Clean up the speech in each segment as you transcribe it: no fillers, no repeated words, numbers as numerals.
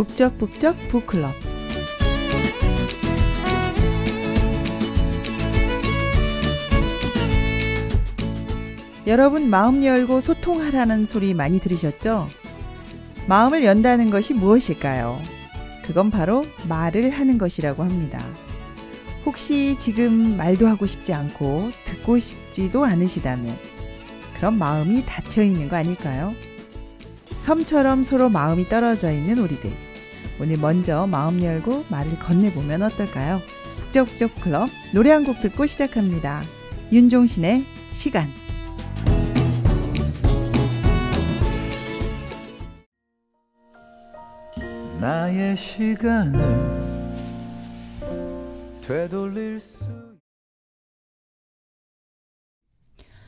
북적북적 북클럽. 여러분, 마음 열고 소통하라는 소리 많이 들으셨죠? 마음을 연다는 것이 무엇일까요? 그건 바로 말을 하는 것이라고 합니다. 혹시 지금 말도 하고 싶지 않고 듣고 싶지도 않으시다면 그럼 마음이 닫혀 있는 거 아닐까요? 섬처럼 서로 마음이 떨어져 있는 우리들. 오늘 먼저 마음 열고 말을 건네보면 어떨까요? 북적북적 클럽 노래 한 곡 듣고 시작합니다. 윤종신의 시간. 나의 시간을 되돌릴 수.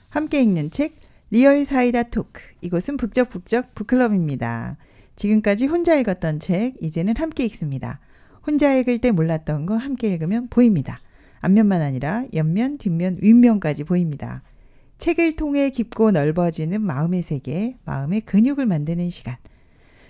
함께 읽는 책 리얼 사이다 토크. 이곳은 북적북적 북클럽입니다. 지금까지 혼자 읽었던 책, 이제는 함께 읽습니다. 혼자 읽을 때 몰랐던 거 함께 읽으면 보입니다. 앞면만 아니라 옆면, 뒷면, 윗면까지 보입니다. 책을 통해 깊고 넓어지는 마음의 세계, 마음의 근육을 만드는 시간.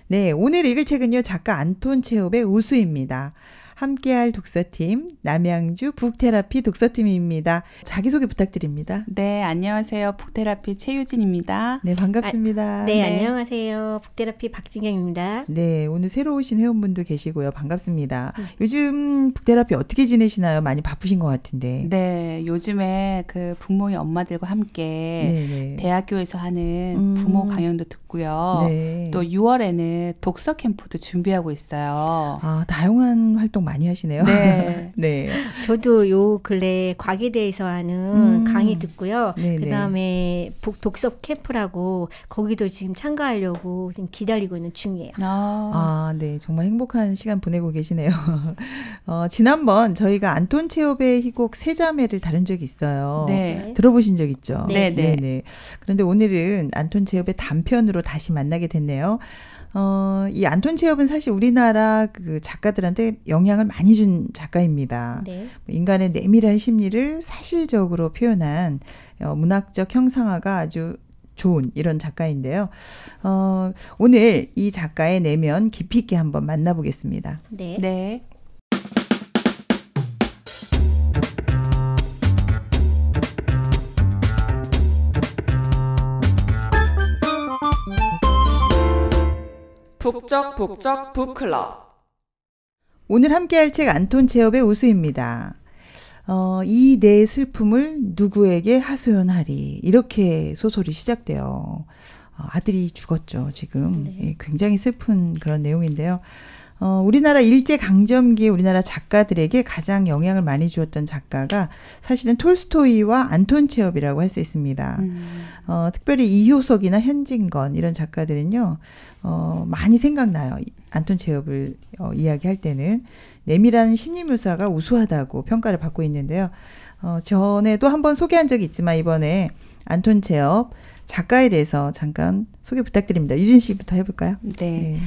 네, 오늘 읽을 책은요, 작가 안톤 체홉의 우수입니다. 함께할 독서팀 남양주 북테라피 독서팀입니다. 자기소개 부탁드립니다. 네, 안녕하세요. 북테라피 최유진입니다. 네, 반갑습니다. 네, 안녕하세요. 북테라피 박진경입니다. 네, 오늘 새로 오신 회원분도 계시고요. 반갑습니다. 요즘 북테라피 어떻게 지내시나요? 많이 바쁘신 것 같은데. 네, 요즘에 그 부모의 엄마들과 함께 네네. 대학교에서 하는 부모 강연도 듣고요. 네. 또 6월에는 독서 캠프도 준비하고 있어요. 아, 다양한 활동 많이 하시네요. 네. 네. 저도 요 근래 과기대에서 하는 강의 듣고요. 네네. 그다음에 독서 캠프라고 거기도 지금 참가하려고 지금 기다리고 있는 중이에요. 아, 네. 정말 행복한 시간 보내고 계시네요. 지난번 저희가 안톤 체홉의 희곡 세자매를 다룬 적이 있어요. 네. 들어보신 적 있죠? 네. 네. 그런데 오늘은 안톤 체홉의 단편으로 다시 만나게 됐네요. 이 안톤 체홉은 사실 우리나라 그 작가들한테 영향을 많이 준 작가입니다. 네. 인간의 내밀한 심리를 사실적으로 표현한 문학적 형상화가 아주 좋은 이런 작가인데요. 오늘 이 작가의 내면 깊이 있게 한번 만나보겠습니다. 네. 네. 북적북적 북클럽. 오늘 함께할 책 안톤 체홉의 우수입니다. 이 내 슬픔을 누구에게 하소연하리, 이렇게 소설이 시작돼요. 아들이 죽었죠, 지금. 네. 예, 굉장히 슬픈 그런 내용인데요. 우리나라 일제강점기에 우리나라 작가들에게 가장 영향을 많이 주었던 작가가 사실은 톨스토이와 안톤 체홉이라고 할 수 있습니다. 특별히 이효석이나 현진건 이런 작가들은요, 많이 생각나요. 안톤 체홉을 이야기할 때는. 내밀한 심리묘사가 우수하다고 평가를 받고 있는데요. 전에도 한번 소개한 적이 있지만 이번에 안톤 체홉 작가에 대해서 잠깐 소개 부탁드립니다. 유진 씨부터 해볼까요? 네.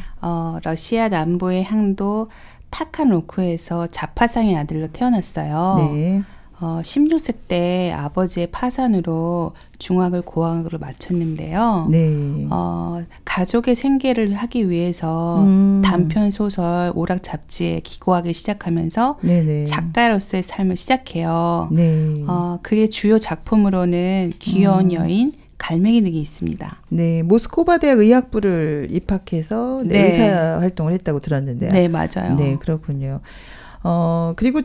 러시아 남부의 항도 타카노크에서 자파상의 아들로 태어났어요. 네. 16세 때 아버지의 파산으로 중학을 고학으로 마쳤는데요. 네. 가족의 생계를 하기 위해서 단편 소설 오락 잡지에 기고하기 시작하면서 네네. 작가로서의 삶을 시작해요. 네. 그의 주요 작품으로는 귀여운 여인, 갈매기 등이 있습니다. 네, 모스코바 대학 의학부를 입학해서 네. 의사 활동을 했다고 들었는데요. 네, 맞아요. 네, 그렇군요. 그리고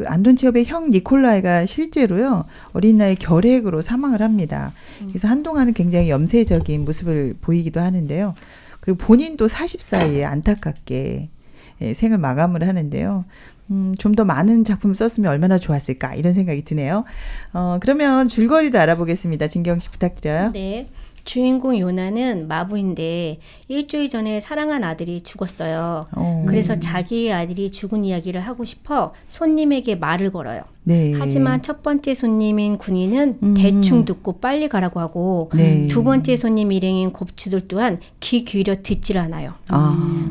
안톤 체홉의 형 니콜라이가 실제로요, 어린 나이 결핵으로 사망을 합니다. 그래서 한동안은 굉장히 염세적인 모습을 보이기도 하는데요. 그리고 본인도 40사이에 안타깝게 생을 마감을 하는데요. 좀 더 많은 작품을 썼으면 얼마나 좋았을까, 이런 생각이 드네요. 그러면 줄거리도 알아보겠습니다. 진경 씨 부탁드려요. 네. 주인공 요나는 마부인데 일주일 전에 사랑한 아들이 죽었어요. 그래서 자기의 아들이 죽은 이야기를 하고 싶어 손님에게 말을 걸어요. 네. 하지만 첫 번째 손님인 군인은 대충 듣고 빨리 가라고 하고 네. 두 번째 손님 일행인 곱추들 또한 귀 기울여 듣질 않아요.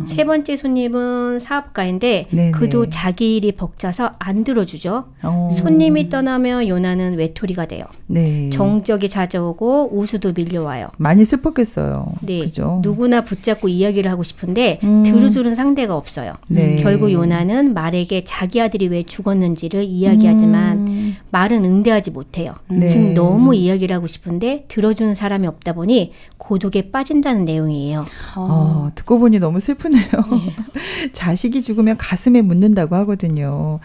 세 번째 손님은 사업가인데 네네. 그도 자기 일이 벅차서 안 들어주죠. 어. 손님이 떠나면 요나는 외톨이가 돼요. 네. 정적이 찾아오고 우수도 밀려와요. 많이 슬펐겠어요. 네, 그죠? 누구나 붙잡고 이야기를 하고 싶은데 음. 들어주는 상대가 없어요. 네. 결국 요나는 말에게 자기 아들이 왜 죽었는지를 이야기하지만 말은 응대하지 못해요. 네. 즉 너무 이야기를 하고 싶은데 들어주는 사람이 없다 보니 고독에 빠진다는 내용이에요. 듣고 보니 너무 슬프네요. 자식이 죽으면 가슴에 묻는다고 하거든요.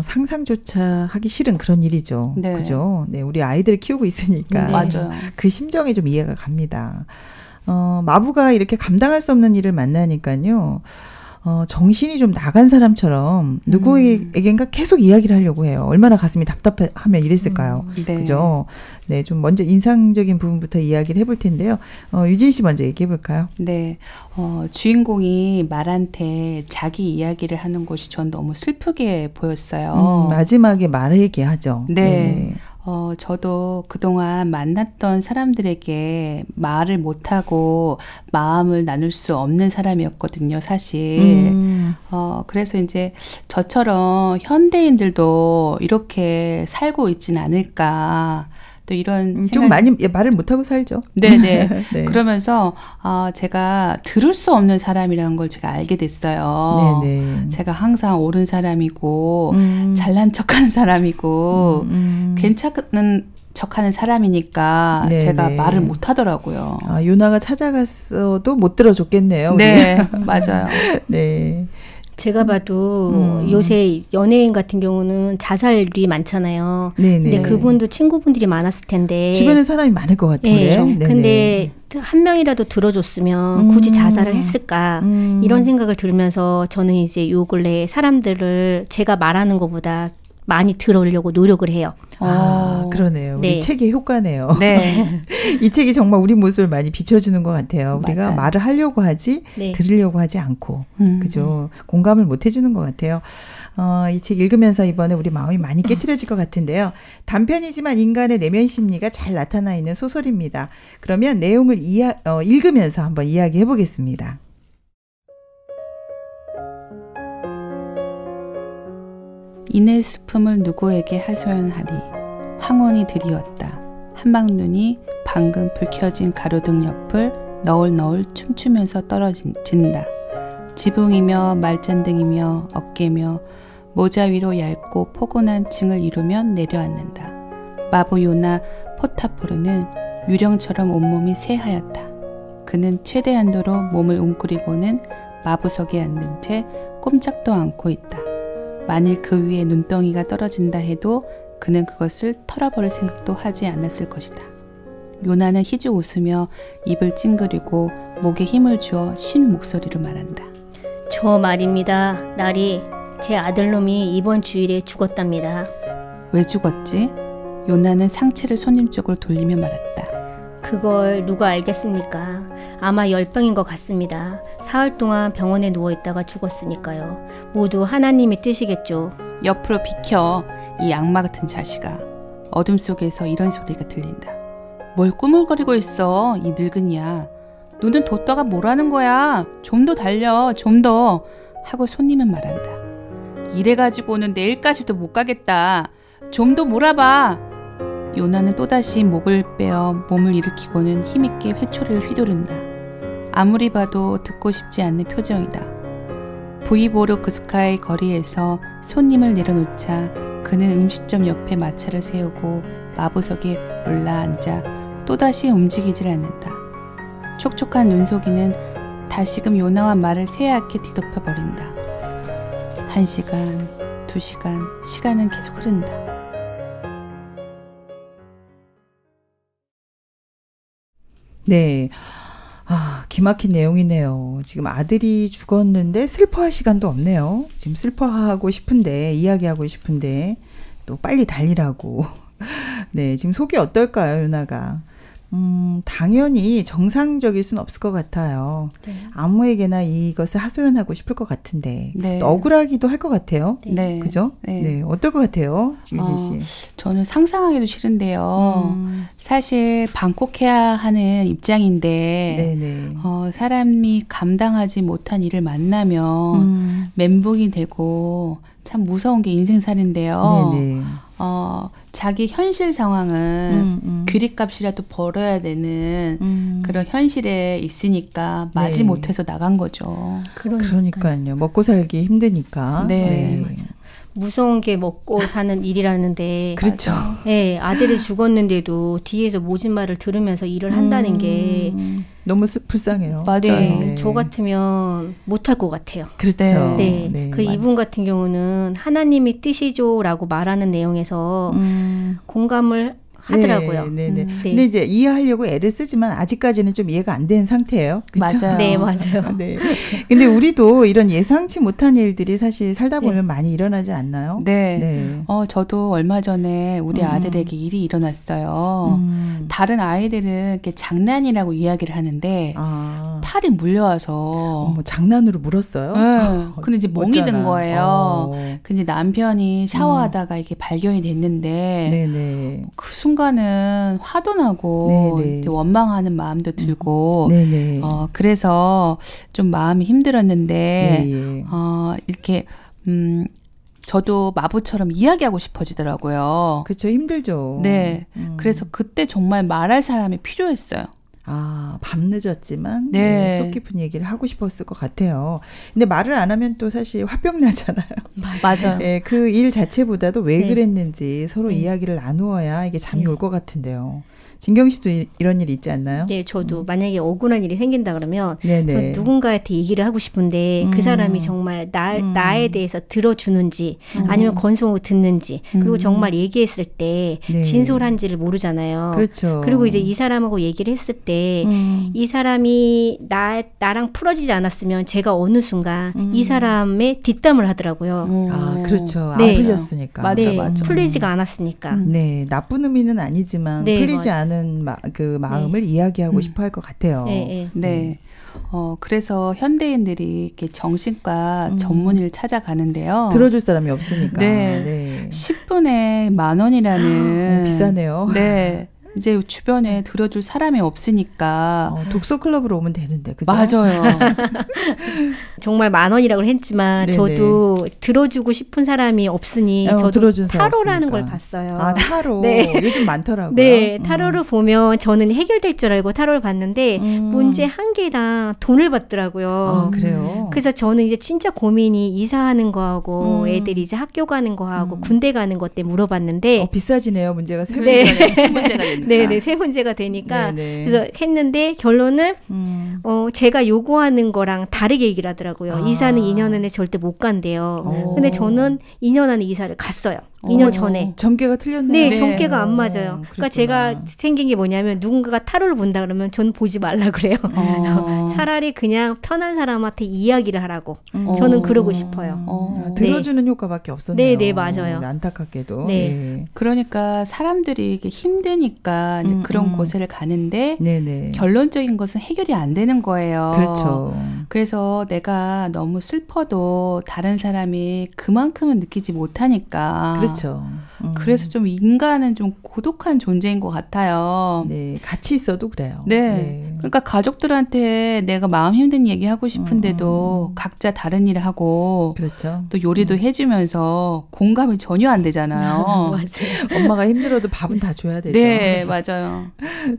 상상조차 하기 싫은 그런 일이죠. 네. 그죠? 네, 우리 아이들을 키우고 있으니까 네. 맞아요. 그 심정이 좀 이해가 갑니다. 마부가 이렇게 감당할 수 없는 일을 만나니까요. 정신이 좀 나간 사람처럼 누구에겐가 계속 이야기를 하려고 해요. 얼마나 가슴이 답답하면 이랬을까요? 네. 그죠? 네, 좀 먼저 인상적인 부분부터 이야기를 해볼 텐데요. 유진 씨 먼저 얘기해 볼까요? 네, 주인공이 말한테 자기 이야기를 하는 것이 전 너무 슬프게 보였어요. 마지막에 말하게 하죠. 네. 네네. 저도 그동안 만났던 사람들에게 말을 못하고 마음을 나눌 수 없는 사람이었거든요, 사실. 그래서 이제 저처럼 현대인들도 이렇게 살고 있진 않을까. 또 이런 좀 많이 말을 못하고 살죠. 네네. 네. 그러면서 제가 들을 수 없는 사람이라는 걸 제가 알게 됐어요. 네네. 제가 항상 옳은 사람이고 잘난 척하는 사람이고 괜찮은 척하는 사람이니까 네네. 제가 말을 못하더라고요. 요나가 찾아갔어도 못 들어줬겠네요. 네, 맞아요. 네. 제가 봐도 요새 연예인 같은 경우는 자살이 많잖아요. 네네. 근데 그분도 친구분들이 많았을 텐데. 주변에 사람이 많을 것 같은데. 네. 네네. 근데 한 명이라도 들어줬으면 굳이 자살을 했을까 이런 생각을 들으면서 저는 이제 요 근래 사람들을 제가 말하는 것보다 많이 들어오려고 노력을 해요. 그러네요. 네. 우리 책의 효과네요. 네. 이 책이 정말 우리 모습을 많이 비춰주는 것 같아요. 우리가 맞아요. 말을 하려고 하지 네. 들으려고 하지 않고 그죠? 공감을 못 해주는 것 같아요. 이 책 읽으면서 이번에 우리 마음이 많이 깨트려질 것 같은데요. 단편이지만 인간의 내면 심리가 잘 나타나 있는 소설입니다. 그러면 내용을 읽으면서 한번 이야기해 보겠습니다. 이내 스품을 누구에게 하소연하리. 황혼이 드리웠다. 한방눈이 방금 불 켜진 가로등 옆을 너울너울 춤추면서 떨어진다. 지붕이며 말잔등이며 어깨며 모자 위로 얇고 포근한 층을 이루면 내려앉는다. 마부 요나 포타포르는 유령처럼 온몸이 새하얗다. 그는 최대한도로 몸을 웅크리고는 마부석에 앉은 채 꼼짝도 않고 있다. 만일 그 위에 눈덩이가 떨어진다 해도 그는 그것을 털어버릴 생각도 하지 않았을 것이다. 요나는 희죽 웃으며 입을 찡그리고 목에 힘을 주어 쉰 목소리로 말한다. 저 말입니다. 날이 제 아들놈이 이번 주일에 죽었답니다. 왜 죽었지? 요나는 상체를 손님 쪽으로 돌리며 말했다. 그걸 누가 알겠습니까? 아마 열병인 것 같습니다. 사흘 동안 병원에 누워있다가 죽었으니까요. 모두 하나님의 뜻이겠죠. 옆으로 비켜, 이 악마 같은 자식아. 어둠 속에서 이런 소리가 들린다. 뭘 꾸물거리고 있어, 이 늙은이야. 눈은 뒀다가 뭐라는 거야. 좀 더 달려, 좀 더. 하고 손님은 말한다. 이래가지고는 내일까지도 못 가겠다. 좀 더 몰아봐. 요나는 또다시 목을 빼어 몸을 일으키고는 힘있게 회초리를 휘두른다. 아무리 봐도 듣고 싶지 않는 표정이다. 부이보르크스카의 거리에서 손님을 내려놓자 그는 음식점 옆에 마차를 세우고 마부석에 올라앉아 또다시 움직이질 않는다. 촉촉한 눈속이는 다시금 요나와 말을 새하얗게 뒤덮여버린다. 1시간, 2시간, 시간은 계속 흐른다. 네. 기막힌 내용이네요. 지금 아들이 죽었는데 슬퍼할 시간도 없네요. 지금 슬퍼하고 싶은데, 이야기하고 싶은데, 또 빨리 달리라고. 네, 지금 속이 어떨까요, 유나가? 당연히 정상적일 수는 없을 것 같아요. 네. 아무에게나 이것을 하소연하고 싶을 것 같은데 네. 또 억울하기도 할 것 같아요. 네. 그죠? 네. 네. 어떨 것 같아요, 유진 씨? 저는 상상하기도 싫은데요. 사실 방콕해야 하는 입장인데 네네. 사람이 감당하지 못한 일을 만나면 멘붕이 되고 참 무서운 게 인생살인데요. 네네. 자기 현실 상황은 귀리값이라도 벌어야 되는 그런 현실에 있으니까 마지 네. 못해서 나간 거죠. 그러니까요. 먹고 살기 힘드니까. 네. 맞아요. 무서운 게 먹고 사는 일이라는데. 그렇죠. 네, 아들이 죽었는데도 뒤에서 모진 말을 들으면서 일을 한다는 게 너무 불쌍해요. 맞아요. 네. 저 같으면 못할 것 같아요. 그렇죠. 네, 네. 그 이분 같은 경우는 하나님이 뜻이죠라고 말하는 내용에서 공감을 하더라고요. 네, 네. 네. 근데 이제 이해하려고 애를 쓰지만 아직까지는 좀 이해가 안 되는 상태예요. 그쵸? 맞아요. 네, 맞아요. 네. 근데 우리도 이런 예상치 못한 일들이 사실 살다 보면 많이 일어나지 않나요? 네. 네. 저도 얼마 전에 우리 아들에게 일이 일어났어요. 다른 아이들은 이렇게 장난이라고 이야기를 하는데 팔이 물려와서 장난으로 물었어요? 네. 근데 이제 멍이 든 어쩌나. 거예요. 근데 남편이 샤워하다가 이게 발견이 됐는데 네네. 그 순간은 화도 나고 네네. 이제 원망하는 마음도 들고 네네. 그래서 좀 마음이 힘들었는데 예. 이렇게 저도 마부처럼 이야기하고 싶어지더라고요. 그렇죠. 힘들죠. 네. 그래서 그때 정말 말할 사람이 필요했어요. 밤늦었지만 네. 속 깊은 얘기를 하고 싶었을 것 같아요. 근데 말을 안 하면 또 사실 화병 나잖아요. 맞아요. 네, 그 일 자체보다도 왜 네. 그랬는지 서로 이야기를 나누어야 이게 잠이 올 것 같은데요. 진경 씨도 이런 일 있지 않나요? 네, 저도 만약에 억울한 일이 생긴다 그러면 네네. 저 누군가한테 얘기를 하고 싶은데 그 사람이 정말 나에 대해서 들어주는지 아니면 건성으로 듣는지 그리고 정말 얘기했을 때 네. 진솔한지를 모르잖아요. 그렇죠. 그리고 이제 이 사람하고 얘기를 했을 때 이 사람이 나랑 풀어지지 않았으면 제가 어느 순간 이 사람의 뒷담을 하더라고요. 그렇죠. 네. 안 풀렸으니까. 맞아, 네, 맞아. 풀리지가 않았으니까. 네, 나쁜 의미는 아니지만 네, 풀리지 맞아요. 않은 그 마음을 이야기하고 싶어 할 것 같아요. 네, 네. 네. 그래서 현대인들이 이렇게 정신과 전문의를 찾아가는데요. 들어줄 사람이 없으니까. 네. 네. 10분에 10,000원이라는. 비싸네요. 네. 이제 주변에 들어줄 사람이 없으니까. 독서 클럽으로 오면 되는데, 그죠? 맞아요. 정말 10,000원이라고 했지만 네네. 저도 들어주고 싶은 사람이 없으니 저도 들어준 사람 타로라는 없으니까. 걸 봤어요. 타로. 네. 요즘 많더라고요. 네, 타로를 보면 저는 해결될 줄 알고 타로를 봤는데 문제 한 개당 돈을 받더라고요. 그래요? 그래서 저는 이제 진짜 고민이 이사하는 거하고 애들이 이제 학교 가는 거하고 군대 가는 것 때문에 물어봤는데 비싸지네요. 문제가 세 네. 세 문제가 되니까. 네, 세 문제가 되니까 네네. 그래서 했는데 결론은 제가 요구하는 거랑 다르게 얘기를 하더라고요. 이사는 2년 안에 절대 못 간대요. 근데 저는 2년 안에 이사를 갔어요. 2년 전에. 점괘가 틀렸네요. 네, 네. 점괘가 안 맞아요. 그러니까 그랬구나. 제가 생긴 게 뭐냐면 누군가가 타로를 본다 그러면 전 보지 말라 그래요. 차라리 그냥 편한 사람한테 이야기를 하라고. 저는 그러고 싶어요. 들어주는 효과밖에 없었네요. 네, 네, 맞아요. 안타깝게도. 네. 네. 그러니까 사람들이 이게 힘드니까 이제 그런 곳을 가는데 네네. 결론적인 것은 해결이 안 되는 거예요. 그렇죠. 그래서 내가 너무 슬퍼도 다른 사람이 그만큼은 느끼지 못하니까. 그렇죠. 그래서 좀 인간은 좀 고독한 존재인 것 같아요. 네, 같이 있어도 그래요. 네. 그러니까 가족들한테 내가 마음 힘든 얘기 하고 싶은데도 각자 다른 일을 하고 그렇죠. 또 요리도 해주면서 공감이 전혀 안 되잖아요. 맞아요. 엄마가 힘들어도 밥은 다 줘야 되죠. 네, 맞아요.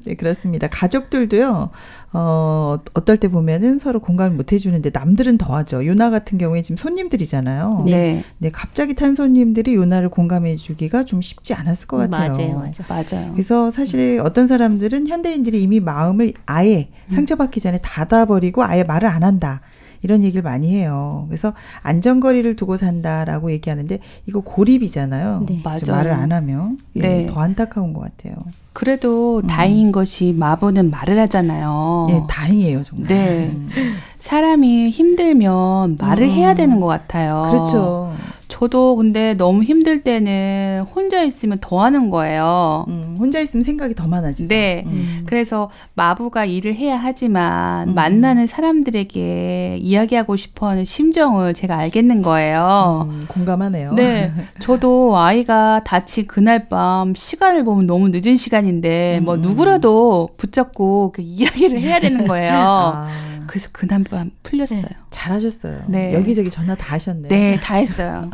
네, 그렇습니다. 가족들도요, 어떨 때 보면은 서로 공감을 못 해주는데 남들은 더하죠. 요나 같은 경우에 지금 손님들이잖아요. 네. 네, 갑자기 탄 손님들이 요나를 공감해 주기가 좀 쉽지 않았을 것 같아요. 맞아요. 맞아요. 그래서 사실 어떤 사람들은 현대인들이 이미 마음을 아예 상처받기 전에 닫아버리고 아예 말을 안 한다. 이런 얘기를 많이 해요. 그래서 안전거리를 두고 산다라고 얘기하는데 이거 고립이잖아요. 네. 그래서 맞아요. 말을 안 하면 네. 더 안타까운 것 같아요. 그래도 다행인 것이 마부는 말을 하잖아요. 예, 다행이에요, 정말. 네. 사람이 힘들면 말을 해야 되는 것 같아요. 그렇죠. 저도 근데 너무 힘들 때는 혼자 있으면 더 하는 거예요. 혼자 있으면 생각이 더 많아지죠. 네. 그래서 마부가 일을 해야 하지만 만나는 사람들에게 이야기하고 싶어하는 심정을 제가 알겠는 거예요. 공감하네요. 네. 저도 아이가 다친 그날 밤 시간을 보면 너무 늦은 시간인데 뭐 누구라도 붙잡고 그 이야기를 해야 되는 거예요. 그래서 그날 밤 풀렸어요. 잘하셨어요. 네. 여기저기 전화 다 하셨네요. 네, 다 했어요.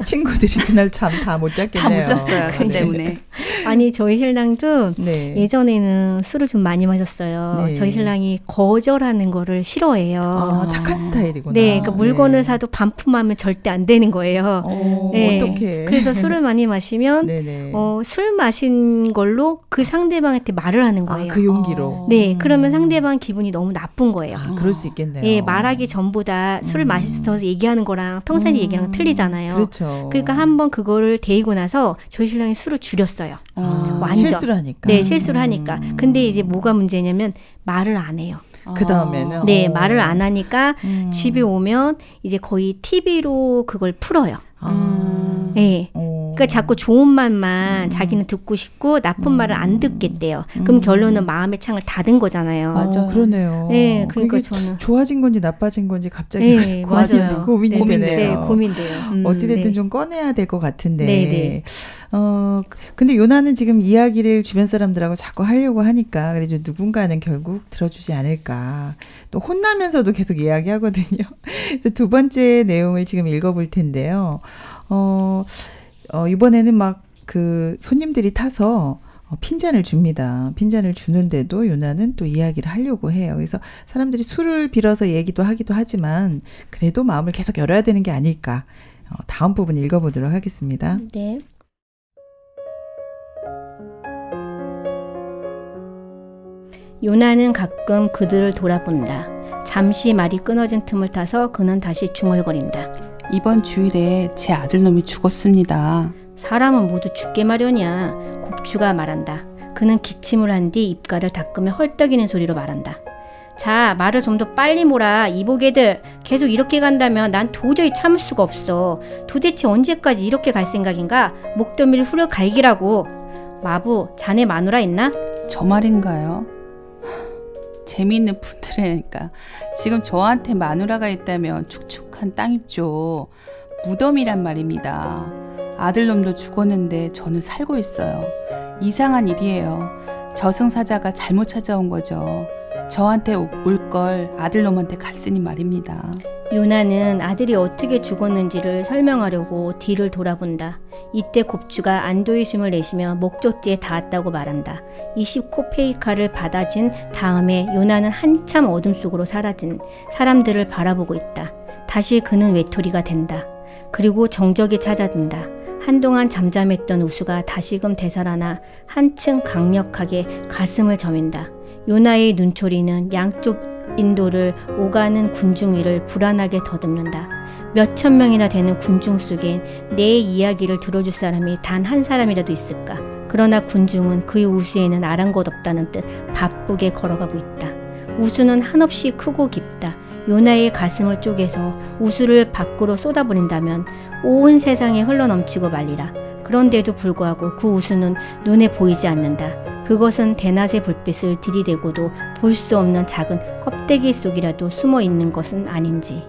친구들이 그날 참 다 못 잤겠네요. 다 못 잤어요. 저 때문에. 아니 저희 신랑도 네. 예전에는 술을 좀 많이 마셨어요. 네. 저희 신랑이 거절하는 거를 싫어해요. 착한 스타일이구나. 네, 그러니까 물건을 사도 반품하면 절대 안 되는 거예요. 네. 어떡해. 그래서 술을 많이 마시면 네네. 술 마신 걸로 그 상대방한테 말을 하는 거예요. 그 용기로. 네, 그러면 상대방 기분이 너무 나쁜 거예요. 그럴 수 있겠네요. 예, 말하기 전보다 술 마셔서 얘기하는 거랑 평상시 얘기하는 건 틀리잖아요. 그렇죠. 그러니까 한번 그거를 데이고 나서 저희 신랑이 술을 줄였어요. 완전. 실수를 하니까. 네, 실수를 하니까. 근데 이제 뭐가 문제냐면 말을 안 해요. 그 다음에는 네, 말을 안 하니까 집에 오면 이제 거의 TV로 그걸 풀어요. 네. 그러니까 자꾸 좋은 말만 자기는 듣고 싶고 나쁜 말을 안 듣겠대요. 그럼 결론은 마음의 창을 닫은 거잖아요. 맞아요. 그러네요. 네, 그러니까 저는 좋아진 건지 나빠진 건지 갑자기 네, 맞아요. 고민이 네, 되네요. 네, 고민돼요. 어찌됐든 네. 좀 꺼내야 될 것 같은데. 네, 네. 근데 요나는 지금 이야기를 주변 사람들하고 자꾸 하려고 하니까 그래도 누군가는 결국 들어주지 않을까. 또 혼나면서도 계속 이야기하거든요. 그래서 두 번째 내용을 지금 읽어볼 텐데요. 이번에는 막 그 손님들이 타서 핀잔을 줍니다. 핀잔을 주는데도 요나는 또 이야기를 하려고 해요. 그래서 사람들이 술을 빌어서 얘기도 하기도 하지만 그래도 마음을 계속 열어야 되는 게 아닐까. 다음 부분 읽어보도록 하겠습니다. 네. 요나는 가끔 그들을 돌아본다. 잠시 말이 끊어진 틈을 타서 그는 다시 중얼거린다. 이번 주일에 제 아들놈이 죽었습니다. 사람은 모두 죽게 마련이야. 곱추가 말한다. 그는 기침을 한 뒤 입가를 닦으며 헐떡이는 소리로 말한다. 자, 말을 좀 더 빨리 몰아. 이보게들. 계속 이렇게 간다면 난 도저히 참을 수가 없어. 도대체 언제까지 이렇게 갈 생각인가? 목더미를 후려 갈기라고. 마부, 자네 마누라 있나? 저 말인가요? 재미있는 분들이니까 지금 저한테 마누라가 있다면 축축한 땅입죠. 무덤이란 말입니다. 아들놈도 죽었는데 저는 살고 있어요. 이상한 일이에요. 저승사자가 잘못 찾아온 거죠. 저한테 올 걸 아들놈한테 갔으니 말입니다. 요나는 아들이 어떻게 죽었는지를 설명하려고 뒤를 돌아본다. 이때 곱추가 안도의 숨을 내쉬며 목적지에 닿았다고 말한다. 20코페이카를 받아준 다음에 요나는 한참 어둠 속으로 사라진 사람들을 바라보고 있다. 다시 그는 외톨이가 된다. 그리고 정적이 찾아든다. 한동안 잠잠했던 우수가 다시금 되살아나 한층 강력하게 가슴을 저민다. 요나의 눈초리는 양쪽 인도를 오가는 군중 위를 불안하게 더듬는다. 몇천 명이나 되는 군중 속엔 내 이야기를 들어줄 사람이 단 한 사람이라도 있을까? 그러나 군중은 그 우수에는 아랑곳 없다는 듯 바쁘게 걸어가고 있다. 우수는 한없이 크고 깊다. 요나의 가슴을 쪼개서 우수를 밖으로 쏟아버린다면 온 세상에 흘러넘치고 말리라. 그런데도 불구하고 그 우수는 눈에 보이지 않는다. 그것은 대낮의 불빛을 들이대고도 볼 수 없는 작은 껍데기 속이라도 숨어 있는 것은 아닌지.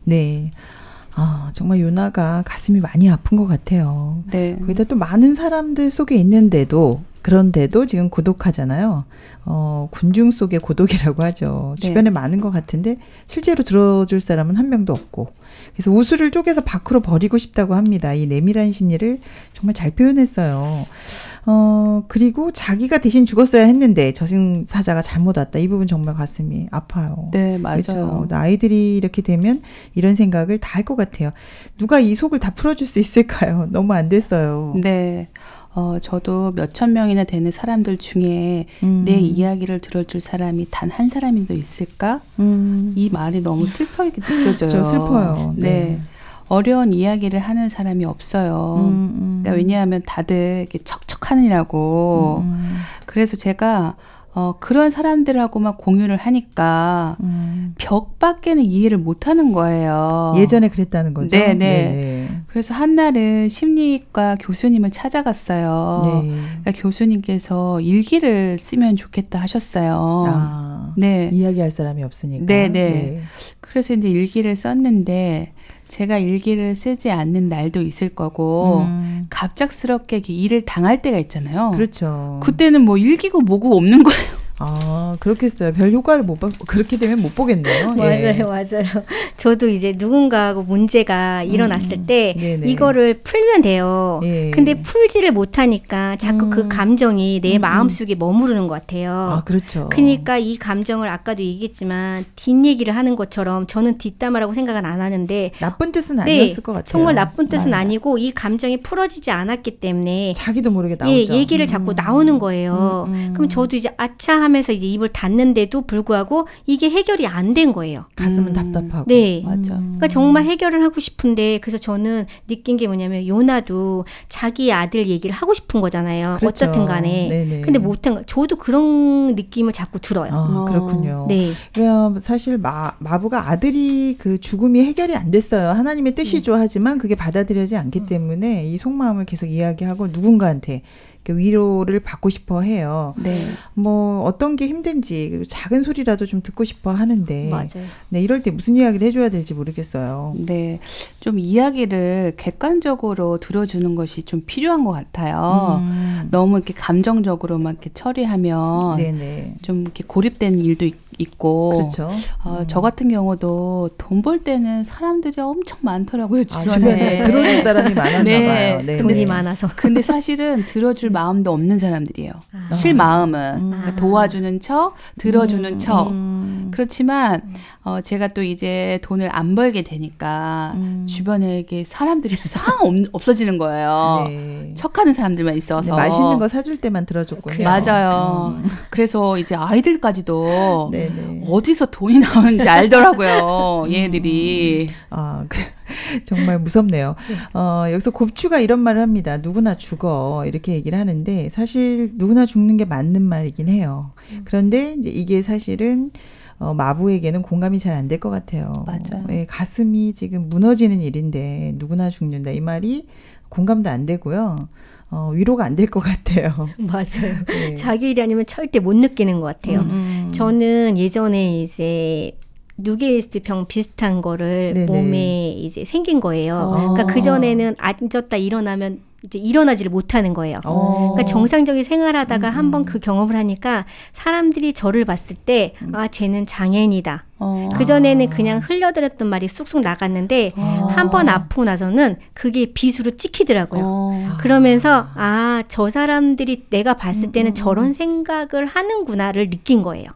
네. 정말 요나가 가슴이 많이 아픈 것 같아요. 네. 거기다 또 많은 사람들 속에 있는데도 그런데도 지금 고독하잖아요. 군중 속의 고독이라고 하죠. 네. 주변에 많은 것 같은데 실제로 들어줄 사람은 한 명도 없고. 그래서 우수를 쪼개서 밖으로 버리고 싶다고 합니다. 이 내밀한 심리를 정말 잘 표현했어요. 그리고 자기가 대신 죽었어야 했는데 저승사자가 잘못 왔다. 이 부분 정말 가슴이 아파요. 네, 맞아요. 그렇죠. 아이들이 이렇게 되면 이런 생각을 다 할 것 같아요. 누가 이 속을 다 풀어줄 수 있을까요? 너무 안 됐어요. 네. 저도 몇천 명이나 되는 사람들 중에 내 이야기를 들어줄 사람이 단 한 사람이라도 있을까? 이 말이 너무 슬프게 느껴져요. 그렇죠. 슬퍼요. 네. 네. 어려운 이야기를 하는 사람이 없어요. 그러니까 왜냐하면 다들 이렇게 척척하느라고. 그래서 제가 그런 사람들하고만 공유를 하니까 벽 밖에는 이해를 못하는 거예요. 예전에 그랬다는 거죠? 네네. 네네. 그래서 한날은 심리과 교수님을 찾아갔어요. 네. 그러니까 교수님께서 일기를 쓰면 좋겠다 하셨어요. 아, 네. 이야기할 사람이 없으니까. 네네. 네. 그래서 이제 일기를 썼는데 제가 일기를 쓰지 않는 날도 있을 거고 갑작스럽게 이렇게 일을 당할 때가 있잖아요. 그렇죠. 그때는 뭐 일기고 뭐고 없는 거예요. 아, 그렇겠어요. 별 효과를 못 봐, 그렇게 되면 못 보겠네요. 예. 맞아요. 저도 이제 누군가하고 문제가 일어났을 때 네네. 이거를 풀면 돼요. 예. 근데 풀지를 못하니까 자꾸 그 감정이 내 마음속에 머무르는 것 같아요. 아, 그렇죠. 그러니까 이 감정을 아까도 얘기했지만 뒷얘기를 하는 것처럼 저는 뒷담화라고 생각은 안 하는데 나쁜 뜻은 네, 아니었을 것 같아요. 정말 나쁜 뜻은 아니고 이 감정이 풀어지지 않았기 때문에 자기도 모르게 나오죠. 예, 얘기를 자꾸 나오는 거예요. 그럼 저도 이제 아차 하면서 이제 입을 닫는데도 불구하고 이게 해결이 안 된 거예요. 가슴은 답답하고. 네. 맞아. 그러니까 정말 해결을 하고 싶은데 그래서 저는 느낀 게 뭐냐면 요나도 자기 아들 얘기를 하고 싶은 거잖아요. 그렇죠. 어떻든 간에. 네네. 근데 못한 거. 저도 그런 느낌을 자꾸 들어요. 아, 그렇군요. 네. 사실 마부가 아들이 그 죽음이 해결이 안 됐어요. 하나님의 뜻이죠. 하지만 그게 받아들여지지 않기 때문에 이 속마음을 계속 이야기하고 누군가한테 위로를 받고 싶어 해요. 네. 뭐 어떤 게 힘든지 그리고 작은 소리라도 좀 듣고 싶어 하는데 맞아요. 네, 이럴 때 무슨 이야기를 해줘야 될지 모르겠어요. 네. 좀 이야기를 객관적으로 들어주는 것이 좀 필요한 것 같아요. 너무 이렇게 감정적으로만 이렇게 처리하면 네네. 좀 이렇게 고립된 일도 있고. 그렇죠. 저 같은 경우도 돈 벌 때는 사람들이 엄청 많더라고요, 주변에. 주변에 들어줄 사람이 많았나 네. 봐요. 네, 돈이 네. 많아서. 근데 사실은 들어줄 마음도 없는 사람들이에요. 실마음은. 그러니까 도와주는 척, 들어주는 척. 그렇지만 제가 또 이제 돈을 안 벌게 되니까 주변에 이게 사람들이 싹 없어지는 거예요. 네. 척하는 사람들만 있어서. 네, 맛있는 거 사줄 때만 들어줬군요. 맞아요. 그래서 이제 아이들까지도 네네. 어디서 돈이 나오는지 알더라고요. 얘들이. 아, 정말 무섭네요. 여기서 곱추가 이런 말을 합니다. 누구나 죽어. 이렇게 얘기를 하는데 사실 누구나 죽는 게 맞는 말이긴 해요. 그런데 이제 이게 사실은 마부에게는 공감이 잘 안 될 것 같아요. 맞아요. 예, 가슴이 지금 무너지는 일인데 누구나 죽는다. 이 말이 공감도 안 되고요. 위로가 안 될 것 같아요. 맞아요. 네. 자기 일이 아니면 절대 못 느끼는 것 같아요. 저는 예전에 이제 뉴게이스트 병 비슷한 거를 네네. 몸에 이제 생긴 거예요. 그러니까 그전에는 앉았다 일어나면 이제 일어나지를 못하는 거예요. 그러니까 정상적인 생활하다가 한번 그 경험을 하니까 사람들이 저를 봤을 때 아, 쟤는 장애인이다. 그전에는 그냥 흘려들었던 말이 쑥쑥 나갔는데 한 번 아프고 나서는 그게 빗으로 찍히더라고요. 그러면서 아, 저 사람들이 내가 봤을 때는 저런 생각을 하는구나를 느낀 거예요.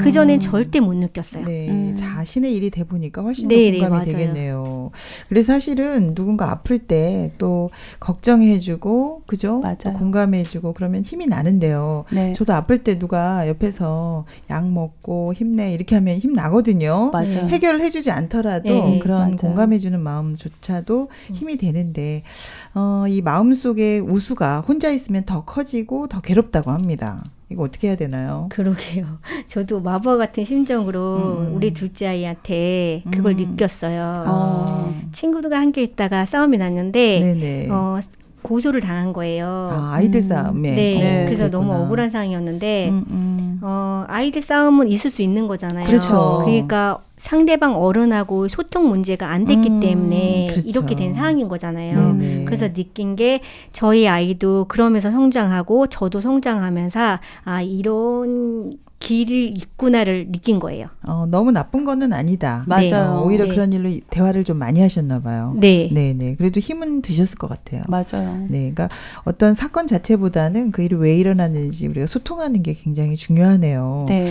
그전엔 절대 못 느꼈어요. 네, 자신의 일이 돼 보니까 훨씬 더 네네, 공감이 맞아요. 되겠네요. 그래서 사실은 누군가 아플 때 또 걱정해주고, 그죠? 맞아요. 또 공감해주고 그러면 힘이 나는데요. 네. 저도 아플 때 누가 옆에서 약 먹고 힘내 이렇게 하면 힘 나거든요. 맞아요. 해결을 해주지 않더라도 네, 그런 맞아요. 공감해주는 마음조차도 힘이 되는데 이 마음속에 우수가 혼자 있으면 더 커지고 더 괴롭다고 합니다. 이거 어떻게 해야 되나요? 그러게요. 저도 마법 같은 심정으로 우리 둘째 아이한테 그걸 느꼈어요. 친구들과 함께 있다가 싸움이 났는데 네네. 고소를 당한 거예요. 아이들 싸움에. 네. 그래서 그랬구나. 너무 억울한 상황이었는데 아이들 싸움은 있을 수 있는 거잖아요. 그렇죠. 그러니까 상대방 어른하고 소통 문제가 안 됐기 때문에 그렇죠. 이렇게 된 상황인 거잖아요. 네네. 그래서 느낀 게 저희 아이도 그러면서 성장하고 저도 성장하면서 아, 이런 길이 있구나를 느낀 거예요. 너무 나쁜 거는 아니다. 맞아요. 오히려 네. 그런 일로 대화를 좀 많이 하셨나 봐요. 네. 네네. 그래도 힘은 드셨을 것 같아요. 맞아요. 네, 그러니까 어떤 사건 자체보다는 그 일이 왜 일어났는지 우리가 소통하는 게 굉장히 중요하네요. 네.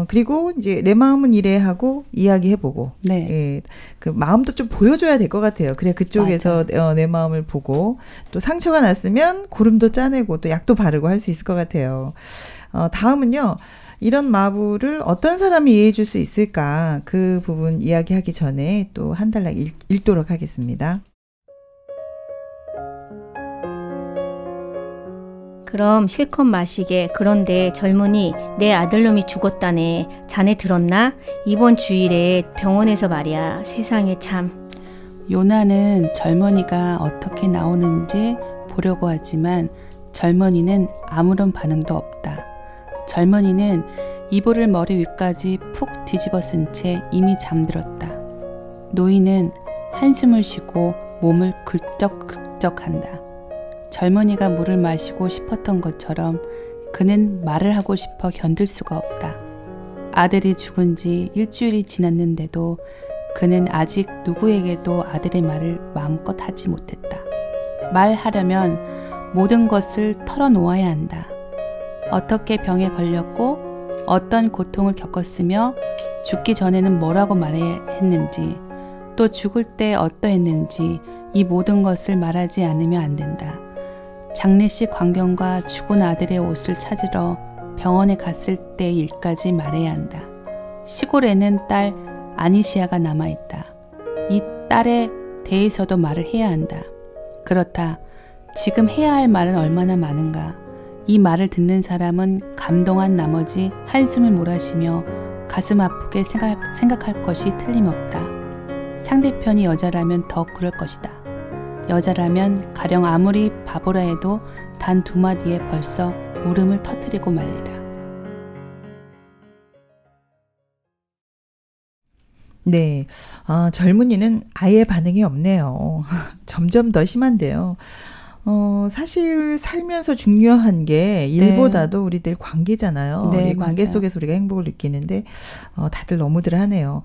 그리고 이제 내 마음은 이래 하고 이야기해보고, 네. 예, 그 마음도 좀 보여줘야 될 것 같아요. 그래 그쪽에서 내 마음을 보고 또 상처가 났으면 고름도 짜내고 또 약도 바르고 할 수 있을 것 같아요. 다음은요. 이런 마부를 어떤 사람이 이해해 줄 수 있을까? 그 부분 이야기하기 전에 또 한 단락 읽도록 하겠습니다. 그럼 실컷 마시게. 그런데 젊은이, 내 아들놈이 죽었다네. 자네 들었나? 이번 주일에 병원에서 말이야. 세상에 참. 요나는 젊은이가 어떻게 나오는지 보려고 하지만 젊은이는 아무런 반응도 없다. 젊은이는 이불을 머리 위까지 푹 뒤집어 쓴 채 이미 잠들었다. 노인은 한숨을 쉬고 몸을 긁적긁적한다. 젊은이가 물을 마시고 싶었던 것처럼 그는 말을 하고 싶어 견딜 수가 없다. 아들이 죽은 지 일주일이 지났는데도 그는 아직 누구에게도 아들의 말을 마음껏 하지 못했다. 말하려면 모든 것을 털어놓아야 한다. 어떻게 병에 걸렸고 어떤 고통을 겪었으며 죽기 전에는 뭐라고 말해야 했는지 또 죽을 때 어떠했는지 이 모든 것을 말하지 않으면 안 된다. 장례식 광경과 죽은 아들의 옷을 찾으러 병원에 갔을 때 일까지 말해야 한다. 시골에는 딸 아니시아가 남아있다. 이 딸에 대해서도 말을 해야 한다. 그렇다. 지금 해야 할 말은 얼마나 많은가. 이 말을 듣는 사람은 감동한 나머지 한숨을 몰아쉬며 가슴 아프게 생각할 것이 틀림없다. 상대편이 여자라면 더 그럴 것이다. 여자라면 가령 아무리 바보라 해도 단 두 마디에 벌써 울음을 터뜨리고 말리라. 네, 젊은이는 아예 반응이 없네요. 점점 더 심한데요. 사실 살면서 중요한 게 일보다도 우리들 관계잖아요. 네, 이 관계 맞아요. 속에서 우리가 행복을 느끼는데 다들 너무들 하네요.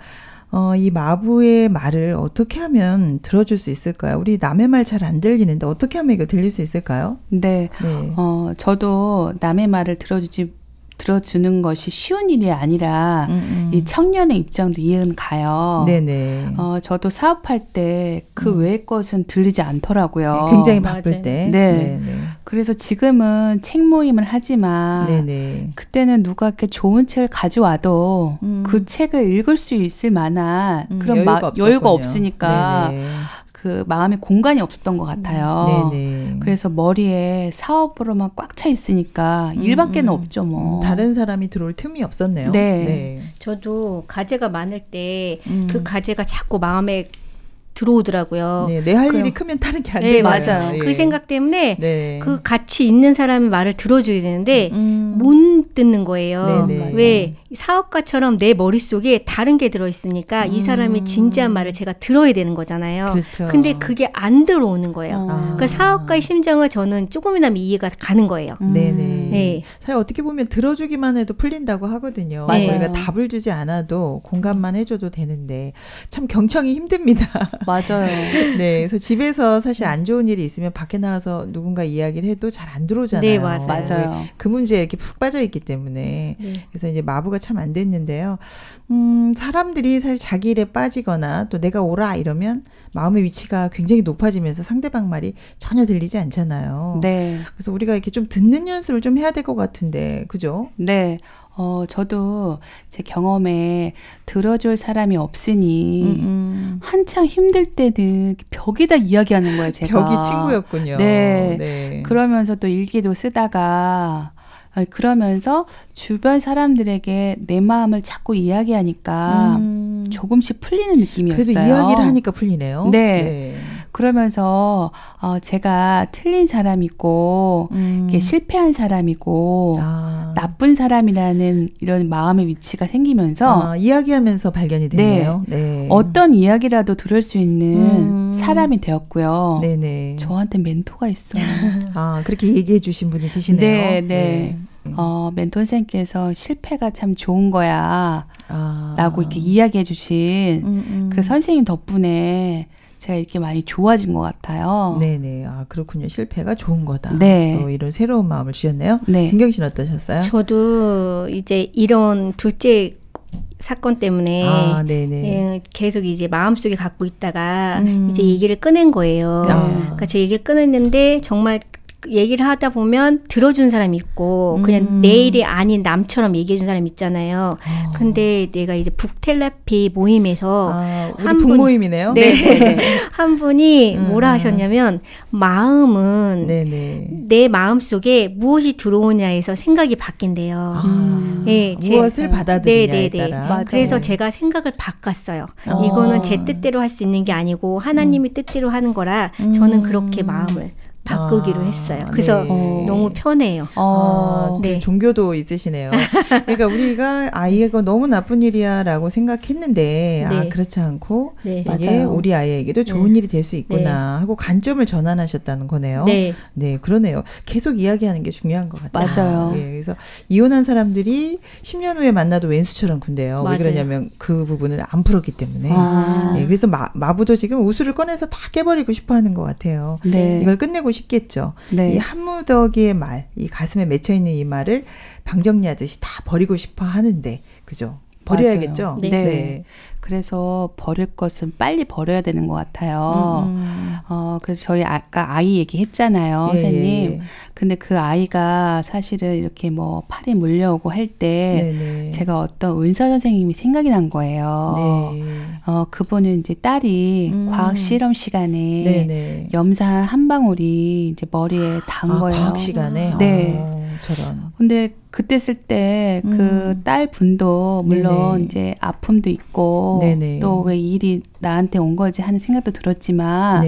이 마부의 말을 어떻게 하면 들어줄 수 있을까요? 우리 남의 말 잘 안 들리는데 어떻게 하면 이거 들릴 수 있을까요? 네, 네. 저도 남의 말을 들어주는 것이 쉬운 일이 아니라 이 청년의 입장도 이해는 가요. 네네. 저도 사업할 때 그 외의 것은 들리지 않더라고요. 네, 굉장히 바쁠 맞아요. 때. 네. 네네. 그래서 지금은 책 모임을 하지만 네네. 그때는 누가 이렇게 좋은 책을 가져와도 그 책을 읽을 수 있을 만한 그런 여유가 없으니까 네네. 그 마음에 공간이 없었던 것 같아요. 네네. 그래서 머리에 사업으로만 꽉 차 있으니까 일밖에는 없죠 뭐. 다른 사람이 들어올 틈이 없었네요. 네. 저도 과제가 많을 때 그 과제가 자꾸 마음에 들어오더라고요. 네, 내 할 그럼- 일이 크면 다른 게 안 네, 되네요. 맞아요. 예. 그 생각 때문에 네. 그 같이 있는 사람이 말을 들어줘야 되는데 못 듣는 거예요. 네네. 왜 사업가처럼 내 머릿속에 다른 게 들어있으니까 이 사람이 진지한 말을 제가 들어야 되는 거잖아요. 그렇죠. 근데 그게 안 들어오는 거예요. 아. 그 사업가의 심정을 저는 조금이나마 이해가 가는 거예요. 네네. 네. 사실 어떻게 보면 들어주기만 해도 풀린다고 하거든요. 맞아요. 저희가 답을 주지 않아도 공감만 해줘도 되는데 참 경청이 힘듭니다. 맞아요. 네, 그래서 집에서 사실 안 좋은 일이 있으면 밖에 나와서 누군가 이야기를 해도 잘 안 들어오잖아요. 네, 맞아요. 맞아요. 그 문제에 이렇게 푹 빠져 있기 때문에. 네. 그래서 이제 마부가 참 안 됐는데요. 사람들이 사실 자기 일에 빠지거나 또 내가 오라 이러면 마음의 위치가 굉장히 높아지면서 상대방 말이 전혀 들리지 않잖아요. 네. 그래서 우리가 이렇게 좀 듣는 연습을 좀 해야 될 것 같은데, 그죠? 네. 저도 제 경험에 들어줄 사람이 없으니 한창 힘들 때는 벽에다 이야기하는 거예요, 제가. 벽이 친구였군요. 네. 네. 그러면서 또 일기도 쓰다가 그러면서 주변 사람들에게 내 마음을 자꾸 이야기하니까 조금씩 풀리는 느낌이었어요. 그래도 이야기를 하니까 풀리네요. 네. 그러면서 제가 틀린 사람이고 이렇게 실패한 사람이고 나쁜 사람이라는 이런 마음의 위치가 생기면서 이야기하면서 발견이 됐네요. 네. 어떤 이야기라도 들을 수 있는 사람이 되었고요. 네네. 저한테 멘토가 있어요. 그렇게 얘기해 주신 분이 계시네요. 네. 멘토 선생님께서 실패가 참 좋은 거야 라고 이렇게 이야기해 주신 그 선생님 덕분에 제가 이렇게 많이 좋아진 것 같아요. 네네. 그렇군요. 실패가 좋은 거다. 네. 또 이런 새로운 마음을 주셨네요. 네. 진경 씨는 어떠셨어요? 저도 이제 이런 둘째 사건 때문에 네네. 계속 이제 마음속에 갖고 있다가 이제 얘기를 꺼낸 거예요. 아. 그러니까 제 얘기를 꺼냈는데 정말 얘기를 하다 보면 들어준 사람이 있고 그냥 내 일이 아닌 남처럼 얘기해준 사람이 있잖아요. 근데 내가 이제 북텔레피 모임에서 우리 북모임이네요. 네. 한 분이 뭐라 하셨냐면 마음은 내 마음 속에 무엇이 들어오냐에서 생각이 바뀐대요. 네, 무엇을 받아들이냐에 따라. 그래서 제가 생각을 바꿨어요. 이거는 제 뜻대로 할 수 있는 게 아니고 하나님이 뜻대로 하는 거라 저는 그렇게 마음을 바꾸기로 했어요. 그래서 너무 편해요. 네. 종교도 있으시네요. 그러니까 우리가 이거 너무 나쁜 일이야라고 생각했는데 그렇지 않고 이게 맞아요. 우리 아이에게도 좋은 일이 될 수 있구나 하고 관점을 전환하셨다는 거네요. 네, 그러네요. 계속 이야기하는 게 중요한 것 같아요. 맞아요. 그래서 이혼한 사람들이 10년 후에 만나도 왼수처럼 군대요. 왜 그러냐면 그 부분을 안 풀었기 때문에. 그래서 마부도 지금 우수를 꺼내서 다 깨버리고 싶어하는 것 같아요. 이걸 끝내고 싶겠죠. 이 한무더기의 말, 이 가슴에 맺혀있는 이 말을 방정리하듯이 다 버리고 싶어 하는데, 그죠? 버려야겠죠? 네. 그래서 버릴 것은 빨리 버려야 되는 것 같아요. 그래서 저희 아까 아이 얘기했잖아요, 선생님. 근데 그 아이가 사실은 이렇게 뭐 팔이 물려오고 할 때 제가 어떤 의사 선생님이 생각이 난 거예요. 그분은 이제 딸이 과학 실험 시간에 염산 한 방울이 이제 머리에 닿은 거예요. 과학 시간에? 저런. 근데 그때 쓸 때 그 딸 분도 물론 이제 아픔도 있고 또 왜 이 일이 나한테 온 거지 하는 생각도 들었지만